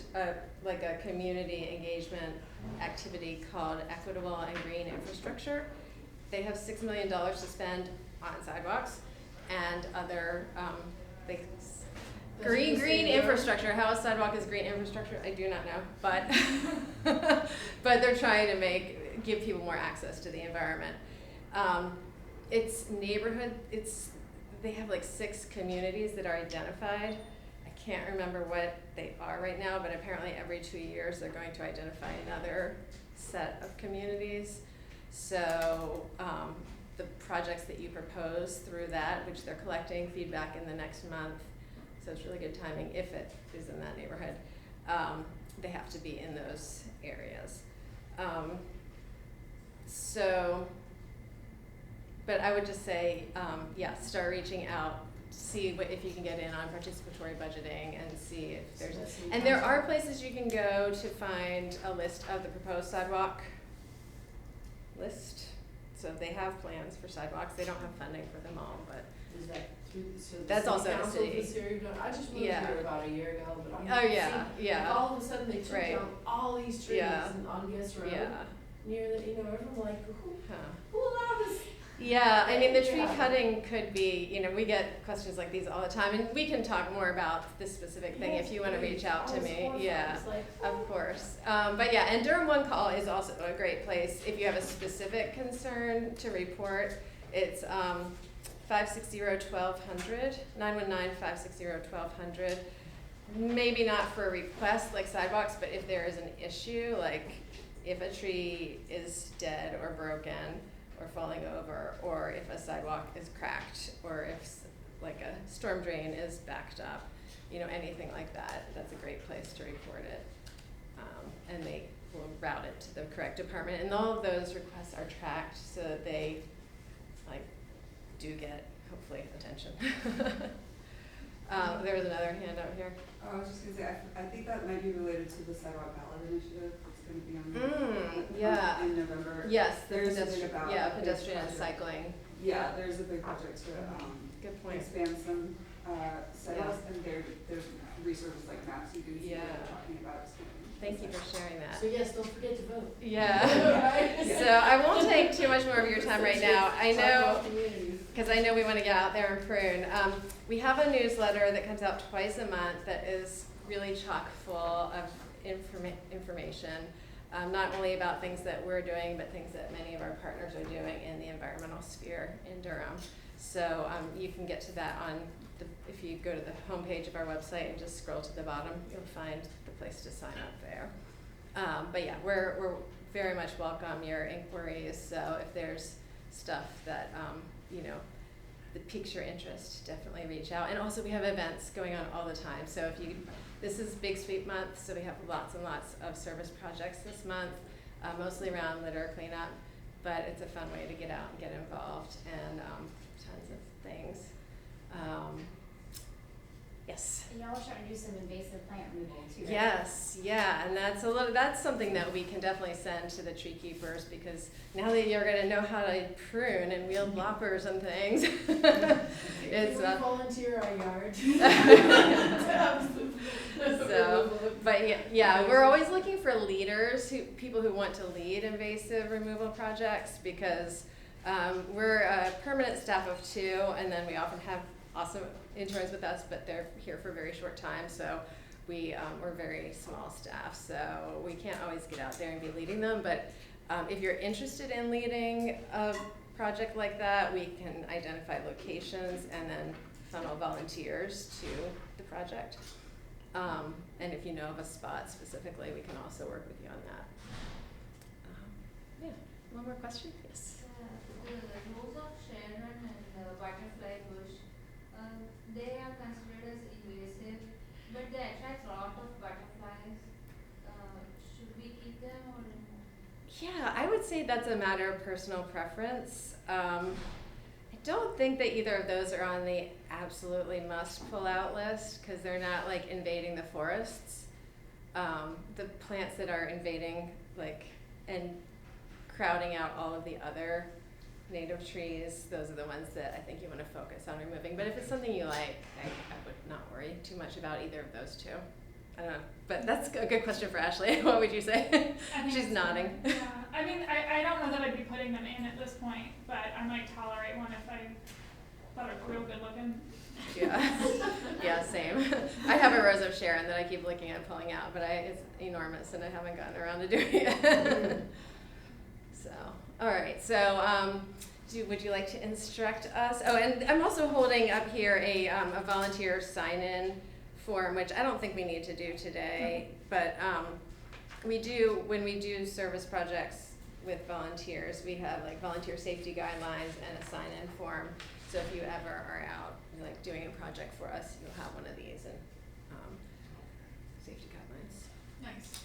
like a community engagement activity called Equitable and Green Infrastructure. They have $6 million to spend on sidewalks and other, green infrastructure. How a sidewalk is green infrastructure, I do not know, but but they're trying to give people more access to the environment. It's neighborhood. They have like 6 communities that are identified. I can't remember what they are right now, but apparently every 2 years they're going to identify another set of communities. So the projects that you propose through that, which they're collecting feedback in the next month, so it's really good timing if it is in that neighborhood. They have to be in those areas. But I would just say, start reaching out, see if you can get in on participatory budgeting and see if there's, and there are places you can go to find a list of the proposed sidewalk list. So they have plans for sidewalks. They don't have funding for them all, but. Is that through, so That's the also a council city. this year, I just moved Yeah. here about a year ago, but I'm Oh, yeah, seeing, yeah. like, all of a sudden they took Right. down all these trees Yeah. on Guest Road. Yeah. Near the, everyone like, Huh. who allowed this? Yeah, I mean, the tree Yeah. cutting could be, we get questions like these all the time, and we can talk more about this specific thing if you want to reach out to me. Yeah, of course. But yeah, and Durham One Call is also a great place if you have a specific concern to report. It's 560-1200, 919-560-1200. Maybe not for a request like sidewalks, but if there is an issue, like if a tree is dead or broken, or falling over, or if a sidewalk is cracked, or if like a storm drain is backed up, anything like that, that's a great place to report it. And they will route it to the correct department. And all of those requests are tracked so that they do get, hopefully, attention. There was another hand out here. Oh, I was just gonna say, I think that might be related to the sidewalk ballot initiative that's gonna be Yeah. in November. Yes, There's something about a big pedestrian and project. cycling. Yeah, there's a big project to Good point. expand some sidewalks, and there's resources like maps you can see that are talking about expanding. Thank you for sharing that. So yes, don't forget to vote. Yeah. So I won't take too much more of your time right now. I know, because I know we want to get out there and prune. We have a newsletter that comes out twice a month that is really chock full of information, not only about things that we're doing, but things that many of our partners are doing in the environmental sphere in Durham. So you can get to that if you go to the homepage of our website and just scroll to the bottom, you'll find the place to sign up there. But yeah, we're very much welcome your inquiries. So if there's stuff that that piques your interest, definitely reach out. And also we have events going on all the time. So this is Big Sweep Month, so we have lots and lots of service projects this month, mostly around litter cleanup. But it's a fun way to get out and get involved, and tons of things. Yes. Y'all are starting to do some invasive plant removal too, right? Yes, yeah, and that's something that we can definitely send to the tree keepers, because now that you're gonna know how to prune and wield loppers and things. It's Can we volunteer our yard? But yeah, we're always looking for leaders, people who want to lead invasive removal projects, because we're a permanent staff of 2, and then we often have awesome interns with us, but they're here for a very short time, so we're very small staff, so we can't always get out there and be leading them. But if you're interested in leading a project like that, we can identify locations and then funnel volunteers to the project. And if you know of a spot specifically, we can also work with you on that. One more question? Yes. The rose of Sharon and the butterfly bush, they are considered as invasive, but they attract a lot of butterflies. Should we keep them or remove? Yeah, I would say that's a matter of personal preference. I don't think that either of those are on the absolutely must pull out list, because they're not invading the forests. The plants that are invading and crowding out all of the other native trees, those are the ones that I think you want to focus on removing. But if it's something you like, I would not worry too much about either of those two. I don't know, but that's a good question for Ashley. What would you say? I think She's it's nodding. fine. Yeah, I mean, I don't know that I'd be putting them in at this point, but I might tolerate one if I thought it was real good looking. Yeah, yeah, same. I have a rose of Sharon that I keep looking at pulling out, but it's enormous and I haven't gotten around to doing it. So, all right, so would you like to instruct us? Oh, and I'm also holding up here a volunteer sign-in form, which I don't think we need to do today, but we do, when we do service projects with volunteers, we have like volunteer safety guidelines and a sign-in form. So if you ever are out like doing a project for us, you'll have one of these and safety guidelines. Nice.